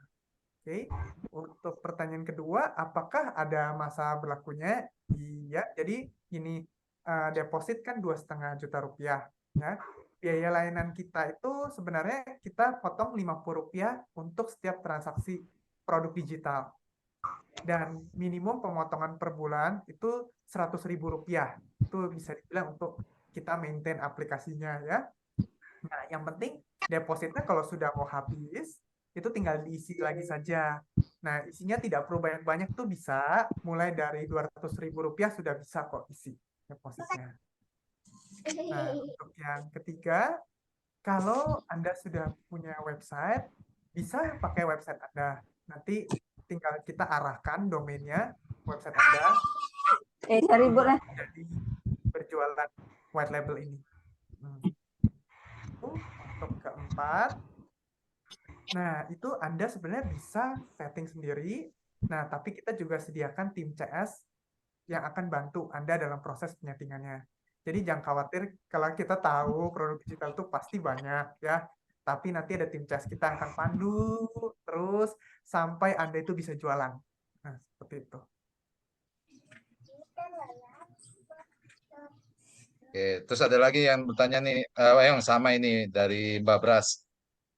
Oke. Untuk pertanyaan kedua, apakah ada masa berlakunya? Iya. Jadi ini deposit kan 2,5 juta rupiah ya. Biaya layanan kita itu sebenarnya kita potong Rp50 untuk setiap transaksi produk digital. Dan minimum pemotongan per bulan itu Rp100.000. Itu bisa dibilang untuk kita maintain aplikasinya ya. Nah, yang penting depositnya kalau sudah mau habis, itu tinggal diisi lagi saja. Nah, isinya tidak perlu banyak-banyak tuh bisa, mulai dari Rp200.000 sudah bisa kok isi depositnya. Nah, untuk yang ketiga, kalau Anda sudah punya website, bisa pakai website Anda. Nanti tinggal kita arahkan domainnya, website Anda, Cari lah. jadi berjualan white label ini. Untuk keempat, nah itu Anda sebenarnya bisa setting sendiri. Nah, tapi kita juga sediakan tim CS yang akan bantu Anda dalam proses penyetingannya. Jadi jangan khawatir kalau kita tahu produk digital itu pasti banyak ya. Tapi nanti ada tim CS kita yang akan pandu terus sampai Anda itu bisa jualan. Nah, seperti itu. Oke, terus ada lagi yang bertanya nih, yang sama ini dari Mbak Bras.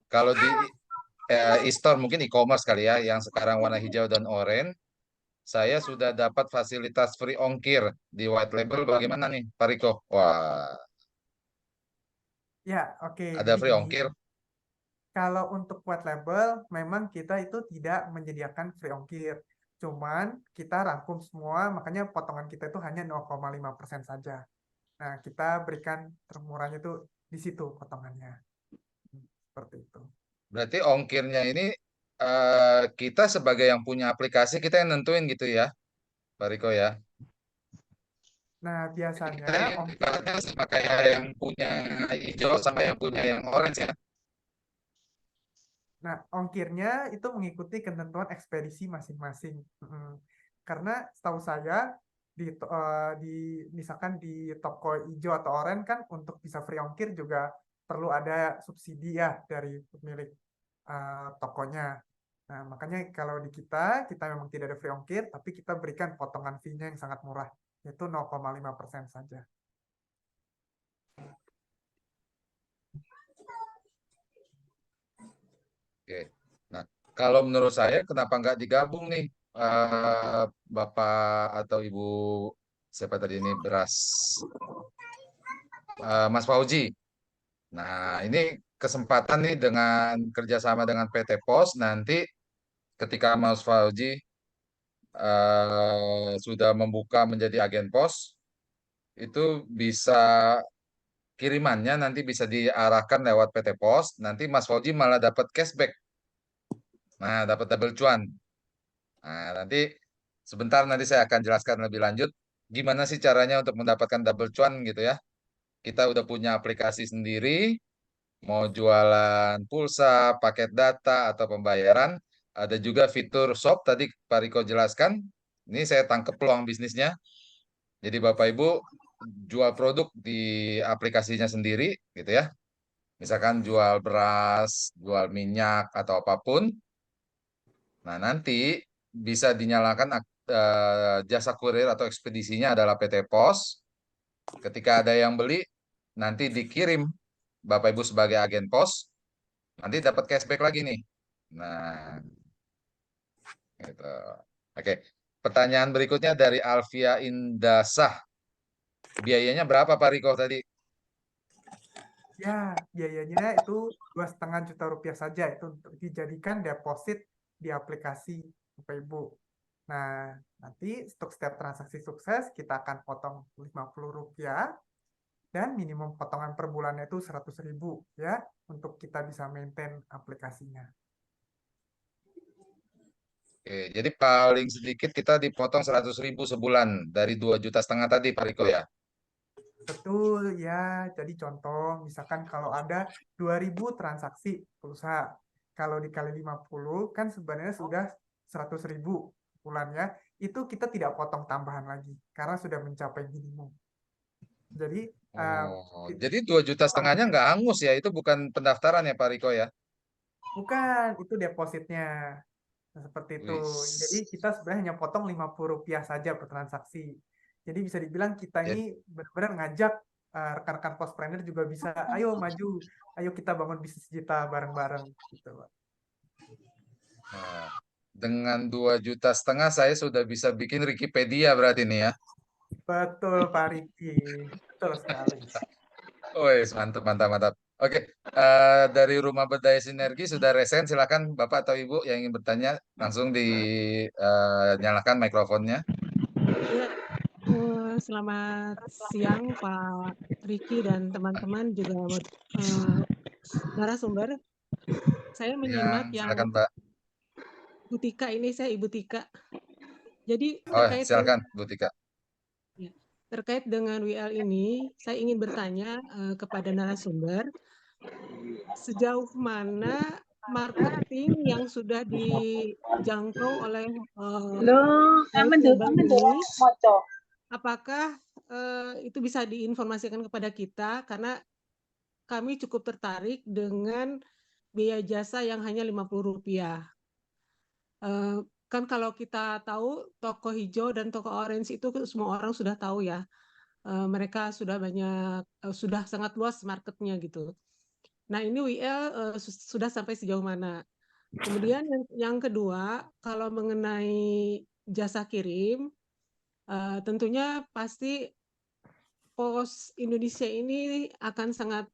Kalau di e-store mungkin e-commerce kali ya, yang sekarang warna hijau dan oranye, saya sudah dapat fasilitas free ongkir di white label. Bagaimana nih, Pak Riko? Wah, Ya, oke. ada Jadi free gini, ongkir. kalau untuk white label, memang kita itu tidak menyediakan free ongkir. Cuman kita rangkum semua, makanya potongan kita itu hanya 0,5% saja. Nah, kita berikan termurahnya itu di situ potongannya. Seperti itu. Berarti ongkirnya ini kita sebagai yang punya aplikasi kita yang nentuin gitu ya, Pak Riko ya. Nah, Jadi biasanya kita yang ongkir, ibaratnya sama kayak yang punya hijau sama yang punya yang orange ya. nah ongkirnya itu mengikuti ketentuan ekspedisi masing-masing. Karena setahu saya di misalkan di toko hijau atau oranye kan untuk bisa free ongkir juga perlu ada subsidi ya dari pemilik tokonya. Nah, makanya kalau di kita memang tidak ada free ongkir, tapi kita berikan potongan fee-nya yang sangat murah, yaitu 0,5% saja. Oke. Nah, kalau menurut saya kenapa nggak digabung nih Bapak atau Ibu siapa tadi ini beras Mas Fauji. Nah, ini kesempatan nih dengan kerjasama dengan PT Pos nanti ketika Mas Fauji sudah membuka menjadi agen pos itu bisa kirimannya nanti bisa diarahkan lewat PT Pos, nanti Mas Fauji malah dapat cashback. Nah, dapat double cuan. Nah, nanti sebentar nanti saya akan jelaskan lebih lanjut gimana sih caranya untuk mendapatkan double cuan gitu ya. Kita udah punya aplikasi sendiri, mau jualan pulsa, paket data atau pembayaran, ada juga fitur shop tadi Pak Riko jelaskan. Ini saya tangkap peluang bisnisnya. Jadi Bapak Ibu jual produk di aplikasinya sendiri gitu ya. Misalkan jual beras, jual minyak atau apapun. Nah, nanti bisa dinyalakan jasa kurir atau ekspedisinya adalah PT Pos. Ketika ada yang beli, nanti dikirim Bapak Ibu sebagai agen pos, nanti dapat cashback lagi nih. Nah, gitu. Oke. Pertanyaan berikutnya dari Alvia Indasah. Biayanya berapa Pak Riko tadi? Ya, biayanya itu 2,5 juta rupiah saja itu untuk dijadikan deposit di aplikasi Bapak Ibu. Nah, nanti untuk setiap transaksi sukses kita akan potong Rp50 dan minimum potongan per bulannya itu 100.000 ya untuk kita bisa maintain aplikasinya. Oke, jadi paling sedikit kita dipotong 100.000 sebulan dari 2,5 juta tadi, Pak Riko ya. Betul ya. Jadi contoh misalkan kalau ada 2.000 transaksi pulsa, kalau dikali 50 kan sebenarnya sudah 100.000 bulannya. Itu kita tidak potong tambahan lagi karena sudah mencapai minimum. Jadi Oh, jadi 2,5 juta nggak hangus ya? Itu bukan pendaftaran ya, Pak Riko ya? bukan, itu depositnya. Nah, seperti itu. Jadi Wis. kita sebenarnya hanya potong Rp50 saja per transaksi. Jadi bisa dibilang kita Jadi, ini benar-benar ngajak rekan-rekan postpreneur juga bisa, ayo maju, ayo kita bangun bisnis kita bareng-bareng gitu, Pak. nah, dengan 2,5 juta saya sudah bisa bikin Wikipedia berarti nih ya. Betul, Pak Riki. Betul sekali. Wes, mantap, mantap, mantap. Oke, dari Rumah Berdaya Sinergi sudah resen. Silakan Bapak atau Ibu yang ingin bertanya langsung dinyalakan mikrofonnya. Ya, selamat siang Pak Riki dan teman-teman juga narasumber. Saya Ya, menyimak yang silakan Pak. Bu Tika ini, saya Ibu Tika. Jadi Oh, silakan Bu Tika. terkait dengan WL ini, saya ingin bertanya kepada narasumber, sejauh mana marketing yang sudah dijangkau oleh white label ini, apakah itu bisa diinformasikan kepada kita, karena kami cukup tertarik dengan biaya jasa yang hanya Rp50. Kan kalau kita tahu toko hijau dan toko orange itu semua orang sudah tahu ya. Mereka sudah banyak, sudah sangat luas marketnya gitu. Nah ini WL sudah sampai sejauh mana? Kemudian yang kedua, kalau mengenai jasa kirim, tentunya pasti Pos Indonesia ini akan sangat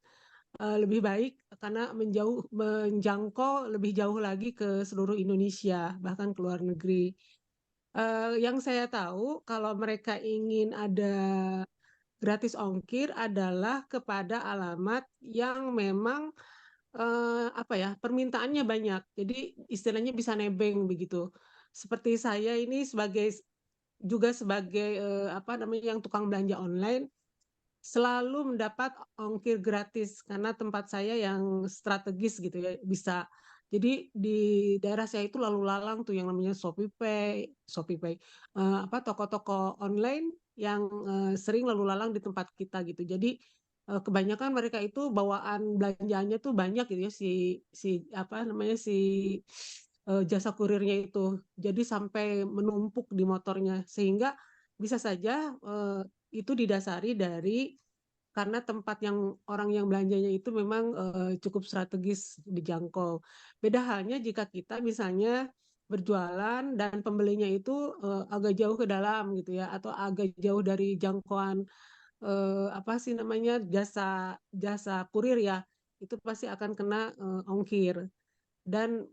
lebih baik karena menjangkau lebih jauh lagi ke seluruh Indonesia, bahkan ke luar negeri. Yang saya tahu kalau mereka ingin ada gratis ongkir adalah kepada alamat yang memang apa ya, permintaannya banyak. Jadi istilahnya bisa nebeng begitu. Seperti saya ini juga sebagai apa namanya, yang tukang belanja online, selalu mendapat ongkir gratis karena tempat saya yang strategis gitu ya, bisa. Jadi di daerah saya itu lalu lalang tuh yang namanya ShopeePay, apa, toko-toko online yang sering lalu lalang di tempat kita gitu. Jadi kebanyakan mereka itu bawaan belanjaannya tuh banyak gitu ya, si apa namanya, jasa kurirnya itu. Jadi sampai menumpuk di motornya, sehingga bisa saja itu didasari dari karena tempat yang orang yang belanjanya itu memang cukup strategis dijangkau. Beda halnya jika kita misalnya berjualan dan pembelinya itu agak jauh ke dalam gitu ya, atau agak jauh dari jangkauan apa sih namanya, jasa kurir ya, itu pasti akan kena ongkir. Dan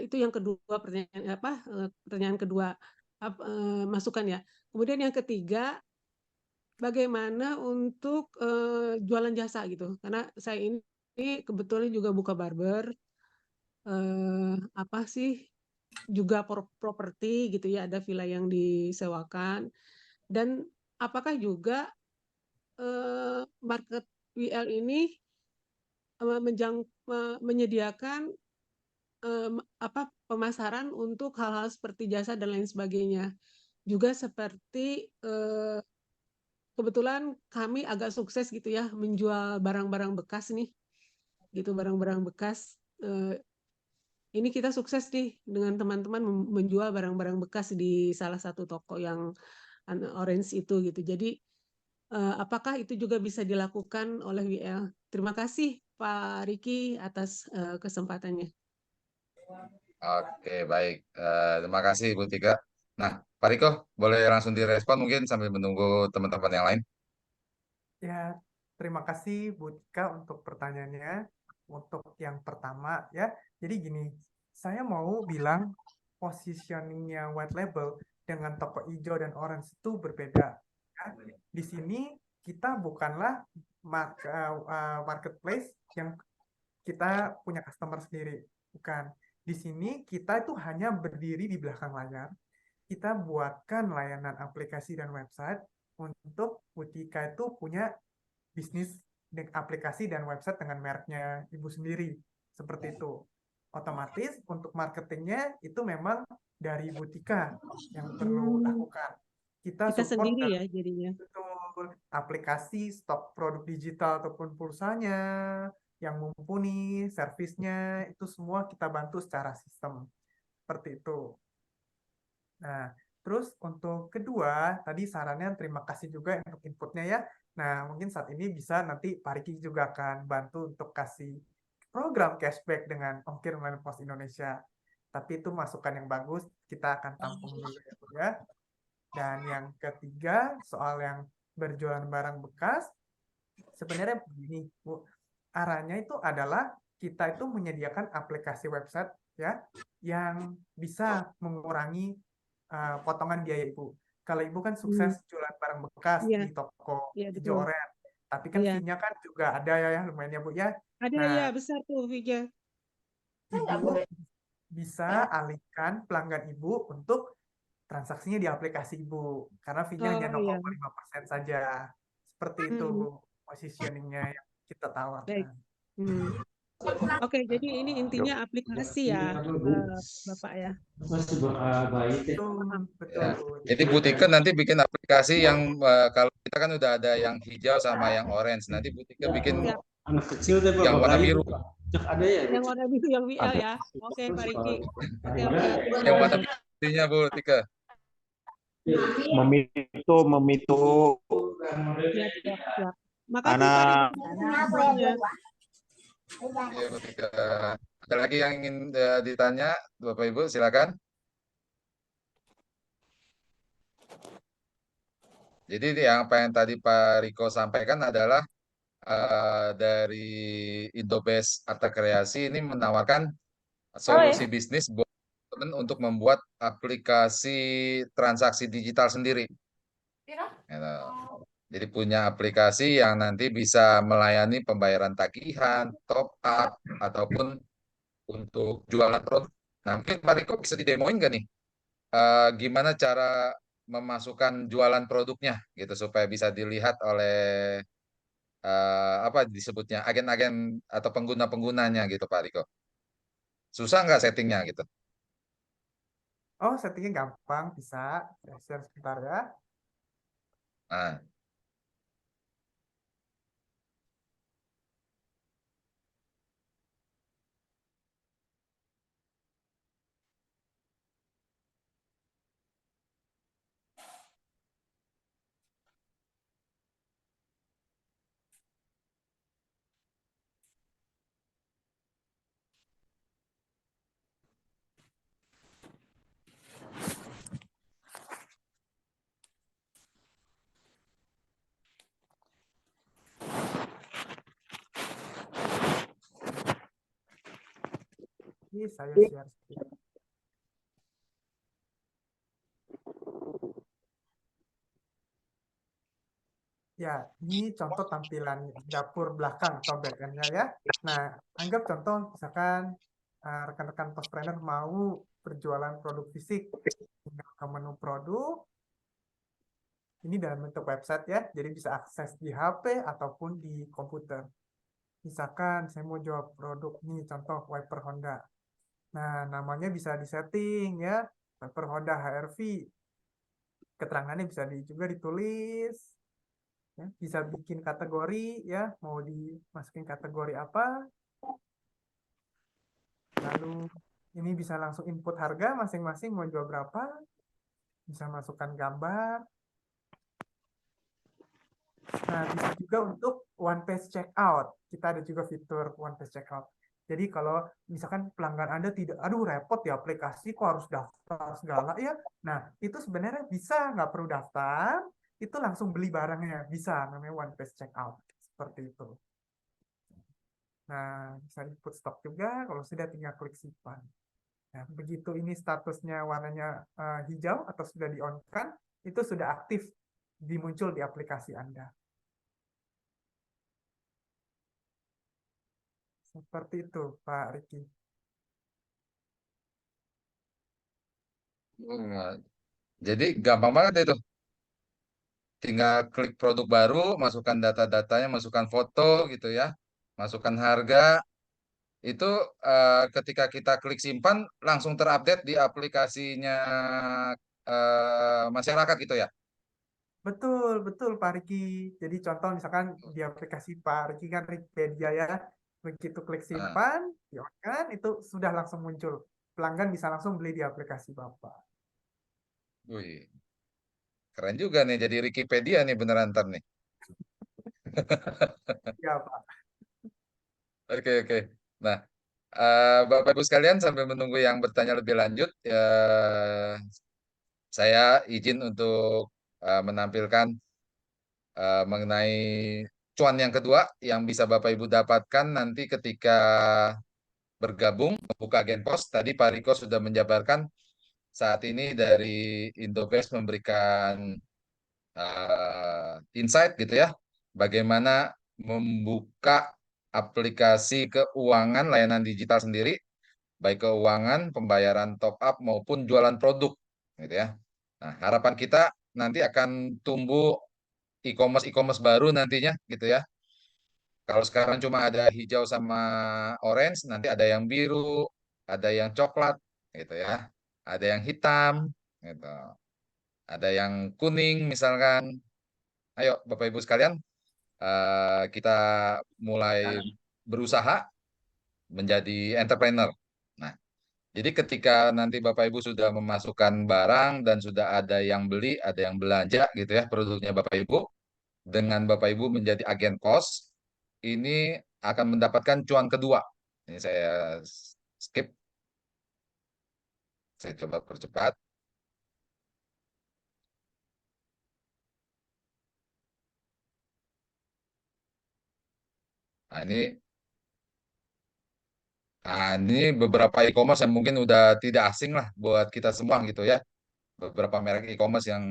itu yang kedua, pertanyaan kedua, masukan ya. Kemudian yang ketiga, bagaimana untuk jualan jasa gitu, karena saya ini kebetulan juga buka barber, apa sih, juga properti gitu ya, ada villa yang disewakan, dan apakah juga market WL ini menyediakan apa, pemasaran untuk hal-hal seperti jasa dan lain sebagainya. Juga seperti kebetulan kami agak sukses gitu ya menjual barang-barang bekas nih, gitu, barang-barang bekas. Ini kita sukses nih dengan teman-teman menjual barang-barang bekas di salah satu toko yang orange itu gitu. Jadi apakah itu juga bisa dilakukan oleh WL? Terima kasih Pak Riki atas kesempatannya. Oke, baik. Terima kasih Bu Tika. Nah, Pak Riko, boleh langsung direspon mungkin sambil menunggu teman-teman yang lain. Ya, terima kasih Bu Tika untuk pertanyaannya. Untuk yang pertama ya, jadi gini, saya mau bilang positioningnya white label dengan toko hijau dan orange itu berbeda. Ya. Di sini kita bukanlah marketplace yang kita punya customer sendiri, bukan. Di sini kita itu hanya berdiri di belakang layar. Kita buatkan layanan aplikasi dan website untuk Butika itu punya bisnis aplikasi dan website dengan mereknya ibu sendiri. Seperti itu. Otomatis untuk marketingnya itu memang dari Butika yang perlu lakukan. Kita Kita support sendiri ya jadinya. betul aplikasi, stok produk digital ataupun pulsanya yang mumpuni, servisnya, itu semua kita bantu secara sistem. Seperti itu. Nah, terus untuk kedua, tadi sarannya terima kasih juga untuk inputnya ya. Nah, mungkin saat ini bisa nanti Pak Riki juga akan bantu untuk kasih program cashback dengan ongkir online pos Indonesia. Tapi itu masukan yang bagus, kita akan tampung dulu ya, Bu ya. Dan yang ketiga, soal yang berjualan barang bekas, sebenarnya begini, Bu. Arahnya itu adalah kita itu menyediakan aplikasi website ya yang bisa mengurangi potongan biaya Ibu. Kalau Ibu kan sukses jualan barang bekas Iya, di toko iya hijau betul. oren, tapi kan Iya. fee-nya kan juga ada ya lumayan ya Bu ya. Ada Nah, ya besar tuh Vija. Ibu bisa alihkan pelanggan Ibu untuk transaksinya di aplikasi Ibu karena fee-nya hanya Oh iya. 0,5% saja. Seperti itu Bu positioningnya yang kita Baik. tawarkan. Oke, jadi ini intinya aplikasi ya, Bapak ya. Betul, Ya. betul. Jadi Butika nanti bikin aplikasi yang kalau kita kan udah ada yang hijau sama yang orange. Nanti Butika bikin Siap. Anak kecil tapi yang warna biru. Cek ada ya? Yang warna biru yang WL ya. Oke, Pak Riki. Nanti aku atur Yang warna dulu. birunya Butika. Memitu Siap, siap, siap. Makasih Pak Riki. Infonya. Ya, Butika. Ada lagi yang ingin ditanya, Bapak Ibu, silakan. Jadi yang apa yang tadi Pak Riko sampaikan adalah dari Indobest Arta Kreasi ini menawarkan solusi bisnis buat teman untuk membuat aplikasi transaksi digital sendiri. Gitu. Jadi punya aplikasi yang nanti bisa melayani pembayaran tagihan, top up, ataupun untuk jualan produk. Nah, mungkin Pak Riko bisa didemoin nggak nih? Gimana cara memasukkan jualan produknya gitu supaya bisa dilihat oleh apa disebutnya agen-agen atau pengguna-penggunanya gitu Pak Riko. Susah nggak settingnya gitu? Oh, settingnya gampang, bisa. Saya share sebentar ya. Nah, Ini saya share screen. Ya, ini contoh tampilan dapur belakang atau backend-nya ya. Nah, anggap contoh misalkan rekan-rekan postpreneur mau berjualan produk fisik, tinggal ke menu produk, ini dalam bentuk website ya, jadi bisa akses di HP ataupun di komputer. Misalkan saya mau jual produk nih, contoh wiper Honda. Nah, namanya bisa disetting ya, wiper Honda HR-V. Keterangannya bisa juga ditulis, ya, bisa bikin kategori ya, mau dimasukin kategori apa. Lalu ini bisa langsung input harga masing-masing mau jual berapa, bisa masukkan gambar. Nah, bisa juga untuk one page checkout. Kita ada juga fitur one page checkout. Jadi kalau misalkan pelanggan Anda tidak, aduh repot di aplikasi kok harus daftar segala ya. Nah, itu sebenarnya bisa, nggak perlu daftar, itu langsung beli barangnya. Bisa, namanya one page checkout. Seperti itu. Nah, bisa input stok juga, kalau sudah tinggal klik simpan. Nah, begitu ini statusnya warnanya hijau atau sudah di-on-kan, itu sudah aktif dimuncul di aplikasi Anda. Seperti itu, Pak Riki. Jadi gampang banget itu. Tinggal klik produk baru, masukkan data-datanya, masukkan foto gitu ya, masukkan harga. Itu ketika kita klik simpan langsung terupdate di aplikasinya masyarakat gitu ya. Betul, betul Pak Riki. Jadi contoh misalkan di aplikasi Pak Riki kan Rikipedia ya, begitu klik Nah, simpan, di-on-kan, itu sudah langsung muncul. Pelanggan bisa langsung beli di aplikasi Bapak. wih, keren juga nih jadi Wikipedia nih beneran ntar nih. Ya Pak. Oke, oke. Nah, Bapak Ibu sekalian sambil menunggu yang bertanya lebih lanjut, saya izin untuk menampilkan mengenai cuan yang kedua yang bisa Bapak Ibu dapatkan nanti ketika bergabung membuka agen pos. Tadi Pak Riko sudah menjabarkan saat ini dari Indobest memberikan insight gitu ya, bagaimana membuka aplikasi keuangan layanan digital sendiri, baik keuangan, pembayaran top up maupun jualan produk, gitu ya. Nah, harapan kita nanti akan tumbuh e-commerce baru nantinya, gitu ya. Kalau sekarang cuma ada hijau sama orange, nanti ada yang biru, ada yang coklat, gitu ya. Ada yang hitam, gitu. Ada yang kuning misalkan. Ayo Bapak Ibu sekalian, kita mulai berusaha menjadi entrepreneur. Nah, jadi ketika nanti Bapak Ibu sudah memasukkan barang dan sudah ada yang beli, ada yang belanja gitu ya produknya Bapak Ibu, dengan Bapak Ibu menjadi agen pos, ini akan mendapatkan cuan kedua. Ini saya skip, saya coba percepat. Nah, ini beberapa e-commerce yang mungkin udah tidak asing lah buat kita semua gitu ya. Beberapa merek e-commerce yang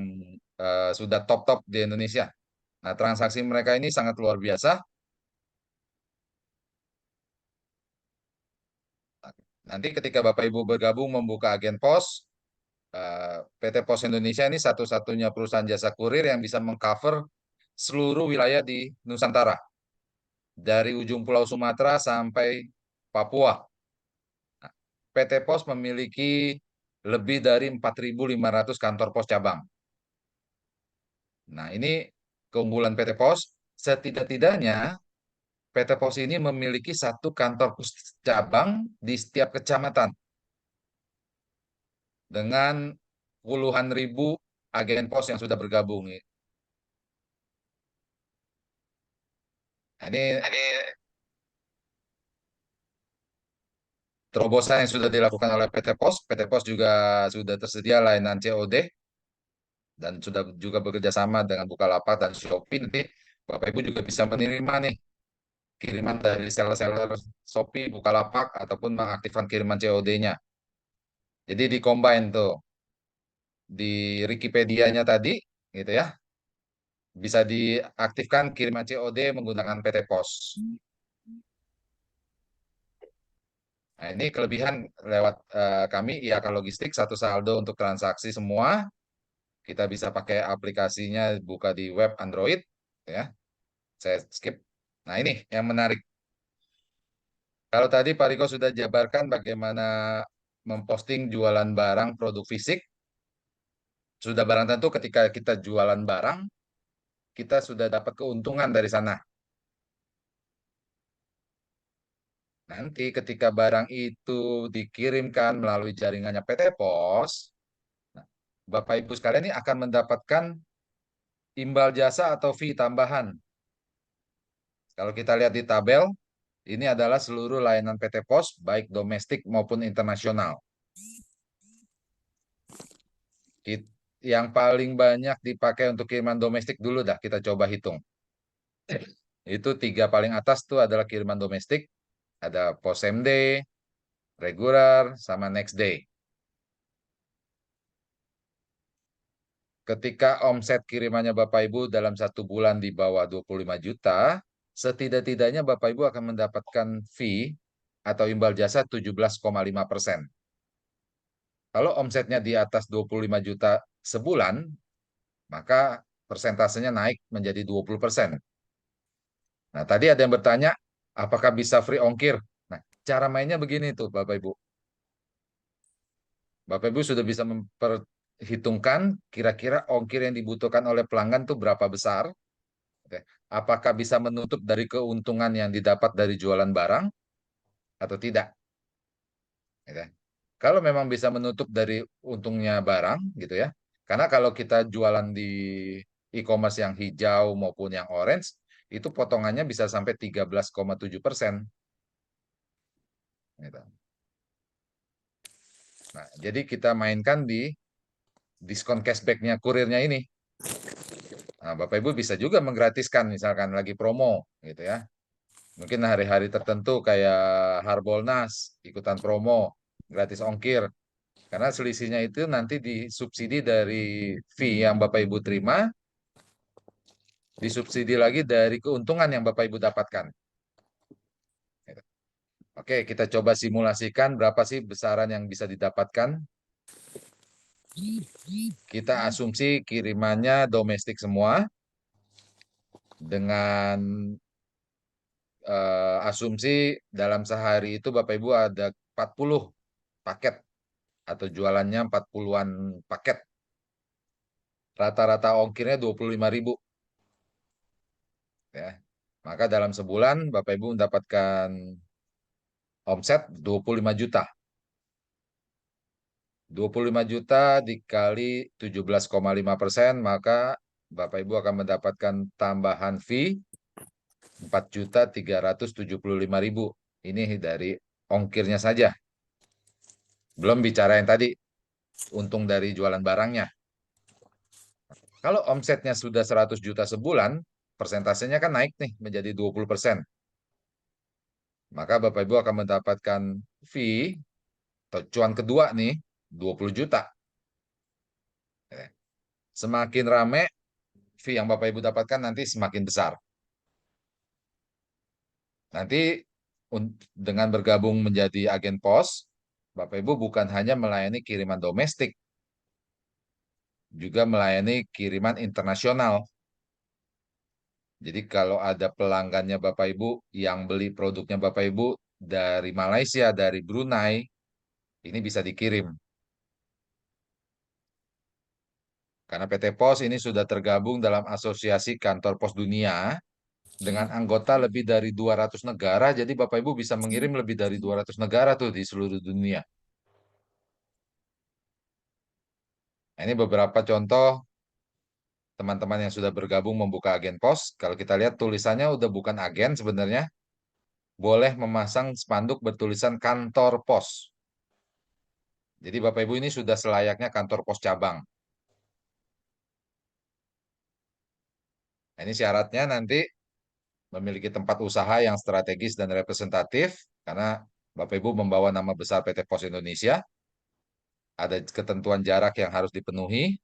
sudah top-top di Indonesia. Nah, transaksi mereka ini sangat luar biasa. Nanti ketika Bapak Ibu bergabung membuka agen pos, PT Pos Indonesia ini satu-satunya perusahaan jasa kurir yang bisa mengcover seluruh wilayah di Nusantara. Dari ujung Pulau Sumatera sampai Papua. Nah, PT Pos memiliki lebih dari 4.500 kantor pos cabang. Nah, ini keunggulan PT Pos. Setidak-tidaknya PT Pos ini memiliki satu kantor pos cabang di setiap kecamatan dengan puluhan ribu agen pos yang sudah bergabung. Nah, ini terobosan yang sudah dilakukan oleh PT Pos. PT Pos juga sudah tersedia layanan COD dan sudah juga bekerja sama dengan Bukalapak dan Shopee. Nanti Bapak Ibu juga bisa menerima nih kiriman dari seller-seller Shopee, Bukalapak ataupun mengaktifkan kiriman COD-nya. Jadi di combine tuh di Wikipedia-nya tadi gitu ya. Bisa diaktifkan kiriman COD menggunakan PT Pos. Nah, ini kelebihan lewat kami IAK Logistik satu saldo untuk transaksi semua. Kita bisa pakai aplikasinya buka di web Android ya. Saya skip. Nah, ini yang menarik. Kalau tadi Pak Riko sudah jabarkan bagaimana memposting jualan barang produk fisik, sudah barang tentu ketika kita jualan barang, kita sudah dapat keuntungan dari sana. Nanti ketika barang itu dikirimkan melalui jaringannya PT Pos, nah, Bapak Ibu sekalian ini akan mendapatkan imbal jasa atau fee tambahan. Kalau kita lihat di tabel, ini adalah seluruh layanan PT Pos, baik domestik maupun internasional. Yang paling banyak dipakai untuk kiriman domestik dulu dah, kita coba hitung. Itu 3 paling atas tuh adalah kiriman domestik, ada Pos MD, regular, sama next day. Ketika omset kirimannya Bapak Ibu dalam 1 bulan di bawah 25 juta, setidak-tidaknya Bapak Ibu akan mendapatkan fee atau imbal jasa 17,5%. Kalau omsetnya di atas 25 juta sebulan, maka persentasenya naik menjadi 20%. Nah, tadi ada yang bertanya, apakah bisa free ongkir? Nah, cara mainnya begini tuh, Bapak Ibu. Bapak Ibu sudah bisa memperhitungkan kira-kira ongkir yang dibutuhkan oleh pelanggan tuh berapa besar. Oke. Apakah bisa menutup dari keuntungan yang didapat dari jualan barang atau tidak? Gitu ya. Kalau memang bisa menutup dari untungnya barang, gitu ya. Karena kalau kita jualan di e-commerce yang hijau maupun yang orange, itu potongannya bisa sampai 13,7%. Gitu. Nah, jadi kita mainkan di diskon cashback-nya kurirnya ini. Nah, Bapak Ibu bisa juga menggratiskan misalkan lagi promo gitu ya. Mungkin hari-hari tertentu kayak Harbolnas ikutan promo, gratis ongkir. Karena selisihnya itu nanti disubsidi dari fee yang Bapak Ibu terima, disubsidi lagi dari keuntungan yang Bapak Ibu dapatkan. Oke, kita coba simulasikan berapa sih besaran yang bisa didapatkan. Kita asumsi kirimannya domestik semua dengan asumsi dalam sehari itu Bapak Ibu ada 40 paket atau jualannya 40-an paket. Rata-rata ongkirnya 25.000. Ya. Maka dalam sebulan Bapak Ibu mendapatkan omset 25 juta. 25 juta dikali 17,5%, maka Bapak Ibu akan mendapatkan tambahan fee 4.375.000. Ini dari ongkirnya saja. Belum bicara yang tadi, untung dari jualan barangnya. Kalau omsetnya sudah 100 juta sebulan, persentasenya kan naik nih menjadi 20%. Maka Bapak Ibu akan mendapatkan fee atau cuan kedua nih 20 juta. Semakin rame, fee yang Bapak Ibu dapatkan nanti semakin besar. Nanti dengan bergabung menjadi agen pos, Bapak Ibu bukan hanya melayani kiriman domestik, juga melayani kiriman internasional. Jadi kalau ada pelanggannya Bapak Ibu yang beli produknya Bapak Ibu dari Malaysia, dari Brunei, ini bisa dikirim. Karena PT Pos ini sudah tergabung dalam Asosiasi Kantor Pos Dunia dengan anggota lebih dari 200 negara, jadi Bapak Ibu bisa mengirim lebih dari 200 negara tuh di seluruh dunia. Nah, ini beberapa contoh teman-teman yang sudah bergabung membuka agen pos. Kalau kita lihat tulisannya udah bukan agen sebenarnya, boleh memasang spanduk bertulisan kantor pos. Jadi Bapak Ibu ini sudah selayaknya kantor pos cabang. Nah, ini syaratnya nanti memiliki tempat usaha yang strategis dan representatif, karena Bapak Ibu membawa nama besar PT Pos Indonesia, ada ketentuan jarak yang harus dipenuhi,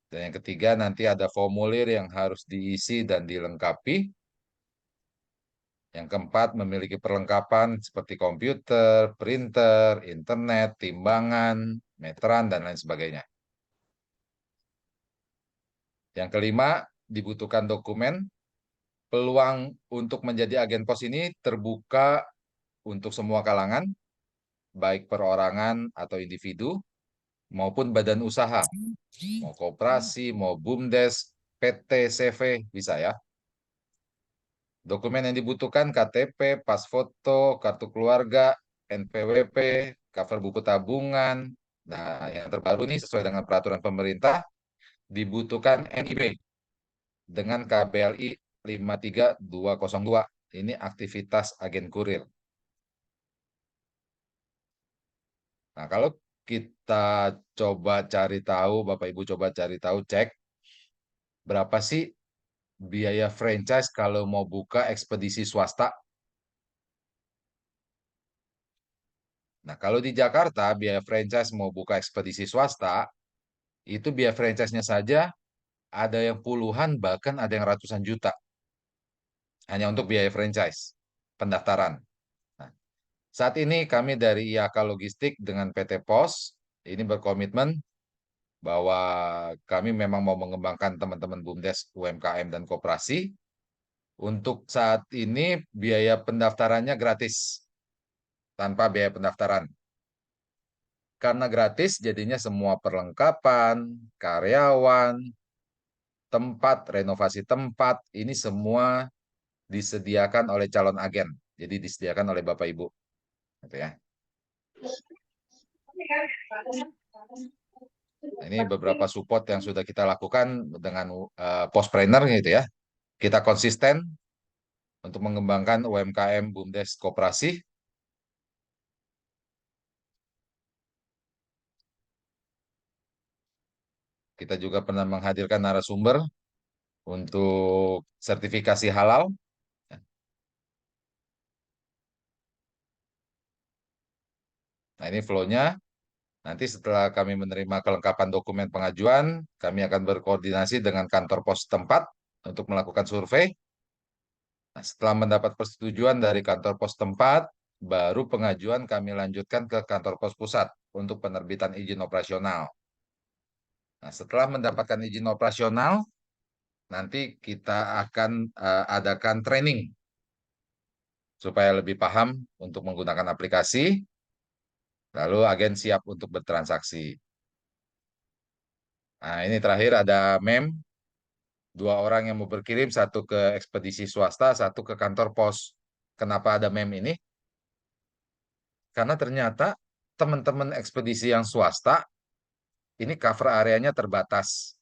dan yang ketiga nanti ada formulir yang harus diisi dan dilengkapi. Yang keempat, memiliki perlengkapan seperti komputer, printer, internet, timbangan, meteran, dan lain sebagainya. Yang kelima, dibutuhkan dokumen. Peluang untuk menjadi agen pos ini terbuka untuk semua kalangan, baik perorangan atau individu, maupun badan usaha. Mau koperasi, mau BUMDes, PT, CV, bisa ya. Dokumen yang dibutuhkan KTP, pas foto, kartu keluarga, NPWP, cover buku tabungan. Nah, yang terbaru nih sesuai dengan peraturan pemerintah, dibutuhkan NIB dengan KBLI 53202. Ini aktivitas agen kurir. Nah, kalau kita coba cari tahu, Bapak Ibu coba cari tahu, cek berapa sih biaya franchise kalau mau buka ekspedisi swasta. Nah, kalau di Jakarta, biaya franchise mau buka ekspedisi swasta, itu biaya franchise-nya saja ada yang puluhan, bahkan ada yang ratusan juta. Hanya untuk biaya franchise, pendaftaran. Nah, saat ini kami dari IAK Logistik dengan PT POS, ini berkomitmen bahwa kami memang mau mengembangkan teman-teman BUMDes, UMKM, dan koperasi. Untuk saat ini biaya pendaftarannya gratis, tanpa biaya pendaftaran. Karena gratis, jadinya semua perlengkapan, karyawan, tempat, renovasi tempat, ini semua disediakan oleh calon agen. Jadi disediakan oleh Bapak Ibu. Gitu ya. Ini beberapa support yang sudah kita lakukan dengan Postpreneur gitu ya. Kita konsisten untuk mengembangkan UMKM BUMDes Koperasi. Kita juga pernah menghadirkan narasumber untuk sertifikasi halal. Nah, ini flow-nya. Nanti setelah kami menerima kelengkapan dokumen pengajuan, kami akan berkoordinasi dengan kantor pos tempat untuk melakukan survei. Nah, setelah mendapat persetujuan dari kantor pos tempat, baru pengajuan kami lanjutkan ke kantor pos pusat untuk penerbitan izin operasional. Nah, setelah mendapatkan izin operasional, nanti kita akan adakan training supaya lebih paham untuk menggunakan aplikasi, lalu agen siap untuk bertransaksi. Nah, ini terakhir ada mem, 2 orang yang mau berkirim, satu ke ekspedisi swasta, satu ke kantor pos. Kenapa ada mem ini? Karena ternyata teman-teman ekspedisi yang swasta, ini cover areanya terbatas.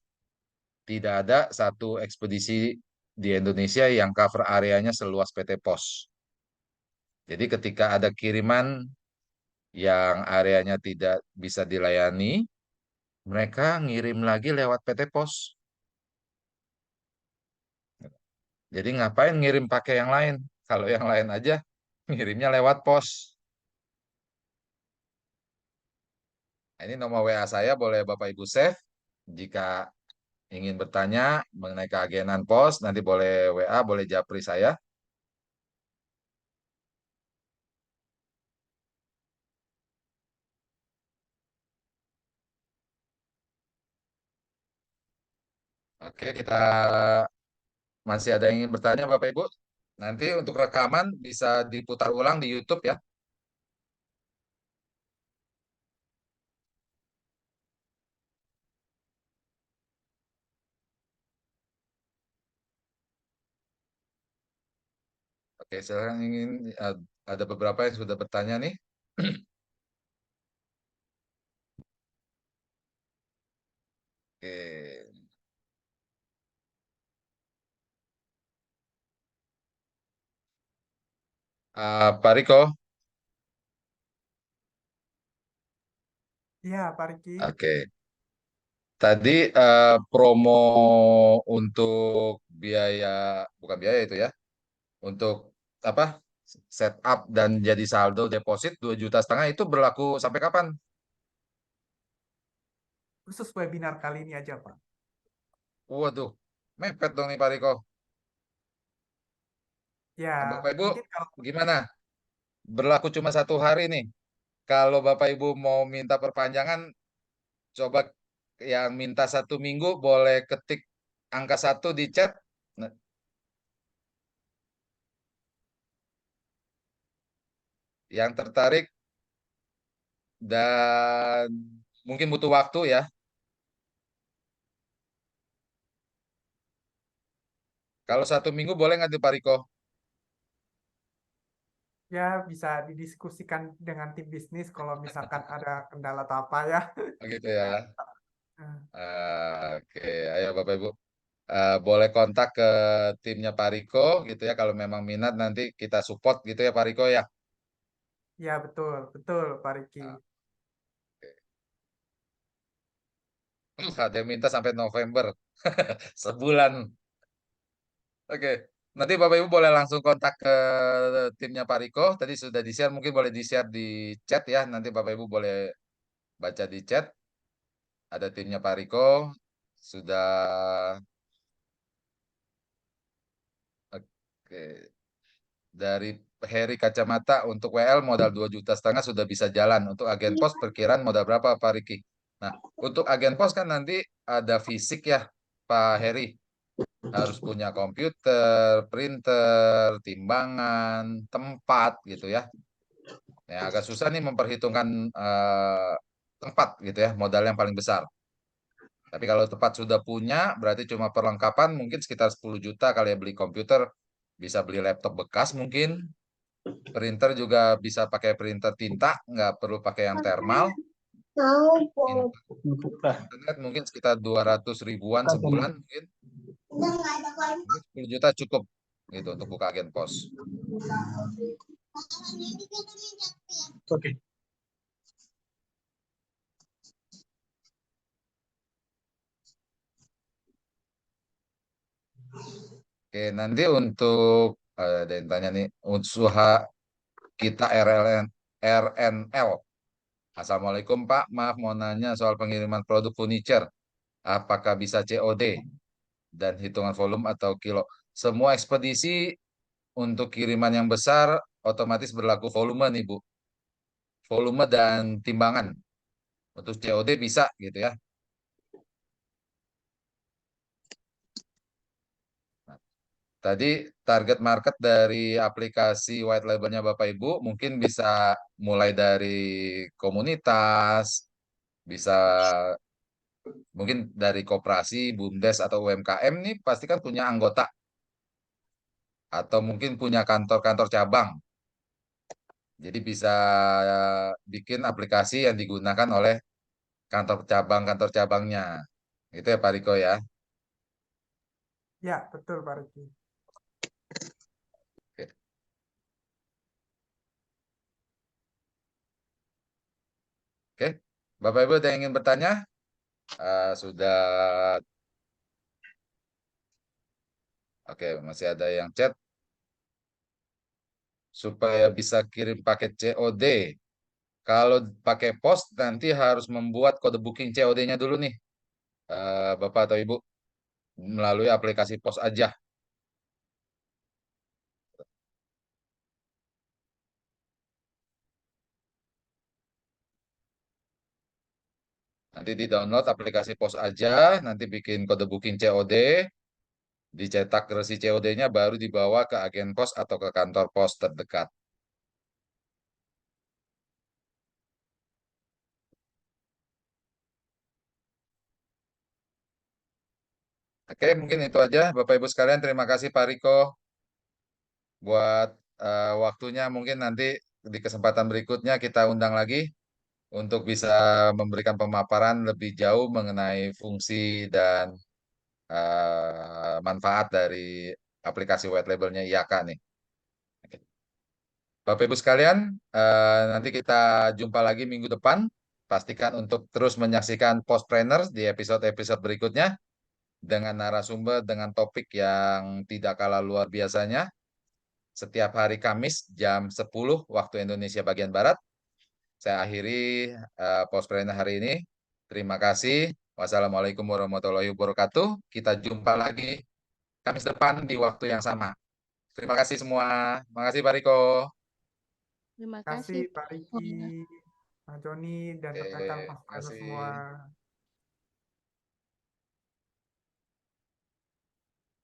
Tidak ada satu ekspedisi di Indonesia yang cover areanya seluas PT POS. Jadi ketika ada kiriman yang areanya tidak bisa dilayani, mereka ngirim lagi lewat PT POS. Jadi ngapain ngirim pakai yang lain? Kalau yang lain aja ngirimnya lewat pos. Ini nomor WA saya, boleh Bapak Ibu save. Jika ingin bertanya mengenai keagenan pos, nanti boleh WA, boleh japri saya. Oke, kita masih ada yang ingin bertanya Bapak Ibu. Nanti untuk rekaman bisa diputar ulang di YouTube ya. Oke, sekarang ingin ada beberapa yang sudah bertanya nih. Oke. Pak Riko, Iya, Pak Riki. oke. Tadi promo untuk biaya, bukan biaya itu ya, untuk apa? Setup dan jadi saldo deposit 2,5 juta itu berlaku sampai kapan? Khusus webinar kali ini aja, Pak. Waduh, mepet dong nih Pak Riko. Ya, Bapak Ibu, mungkin kalau gimana? Berlaku cuma 1 hari nih. Kalau Bapak Ibu mau minta perpanjangan, coba yang minta 1 minggu boleh ketik angka 1 di chat. Nah, yang tertarik dan mungkin butuh waktu ya. Kalau 1 minggu boleh nggak tuh Pak Riko? ya bisa didiskusikan dengan tim bisnis kalau misalkan ada kendala atau apa ya. Begitu ya. Nah, Oke, ayo Bapak Ibu. Boleh kontak ke timnya Pak Riko gitu ya. Kalau memang minat nanti kita support gitu ya Pak Riko ya. ya betul, betul Pak Riki. Ada yang minta sampai November. Sebulan. Oke. Nanti Bapak Ibu boleh langsung kontak ke timnya Pak Riko. Tadi sudah di-share, mungkin boleh di-share di chat ya. Nanti Bapak Ibu boleh baca di chat. Ada timnya Pak Riko. Sudah oke. Dari Heri Kacamata untuk WL modal 2,5 juta sudah bisa jalan. Untuk agen pos perkiraan modal berapa Pak Riki? Nah, untuk agen pos kan nanti ada fisik ya Pak Heri. Harus punya komputer, printer, timbangan, tempat gitu ya. Ya agak susah nih memperhitungkan tempat gitu ya, modal yang paling besar. Tapi kalau tempat sudah punya, berarti cuma perlengkapan mungkin sekitar 10 juta kali ya beli komputer, bisa beli laptop bekas mungkin, printer juga bisa pakai printer tinta, nggak perlu pakai yang thermal. Internet mungkin sekitar 200 ribuan sebulan mungkin. 10 juta cukup gitu untuk buka agen pos. Oke. Oke, nanti untuk ada yang tanya nih, usaha kita RNL. Assalamualaikum Pak, maaf mau nanya soal pengiriman produk furniture. Apakah bisa COD dan hitungan volume atau kilo? Semua ekspedisi untuk kiriman yang besar otomatis berlaku volume nih Bu. Volume dan timbangan. Untuk COD bisa gitu ya. Tadi target market dari aplikasi white labelnya Bapak Ibu mungkin bisa mulai dari komunitas, bisa mungkin dari koperasi, BUMDes atau UMKM nih pasti kan punya anggota atau mungkin punya kantor-kantor cabang. Jadi bisa bikin aplikasi yang digunakan oleh kantor cabangnya. Itu ya Pak Riko ya. Ya, betul Pak Riki. Oke. Oke. Bapak Ibu ada yang ingin bertanya? Sudah. Oke, masih ada yang chat. Supaya bisa kirim paket COD. Kalau pakai pos nanti harus membuat kode booking COD-nya dulu nih, Bapak atau Ibu, melalui aplikasi pos aja. Nanti di-download aplikasi pos aja, nanti bikin kode booking COD, dicetak resi COD-nya baru dibawa ke agen pos atau ke kantor pos terdekat. Oke, mungkin itu aja. Bapak Ibu sekalian, terima kasih Pak Riko buat waktunya. Mungkin nanti di kesempatan berikutnya kita undang lagi untuk bisa memberikan pemaparan lebih jauh mengenai fungsi dan manfaat dari aplikasi white labelnya IAK nih. Oke. Bapak Ibu sekalian, nanti kita jumpa lagi minggu depan. Pastikan untuk terus menyaksikan Postpreneurs di episode-episode berikutnya dengan narasumber dengan topik yang tidak kalah luar biasanya. Setiap hari Kamis jam 10 waktu Indonesia bagian Barat. Saya akhiri Postpreneur hari ini. Terima kasih. Wassalamualaikum warahmatullahi wabarakatuh. Kita jumpa lagi Kamis depan di waktu yang sama. Terima kasih semua. Terima kasih Pak Riko. Terima Terima kasih kasih Pak Riki, Pak Joni, dan Oke, rekan-rekan terima Paspreneur kasih. semua.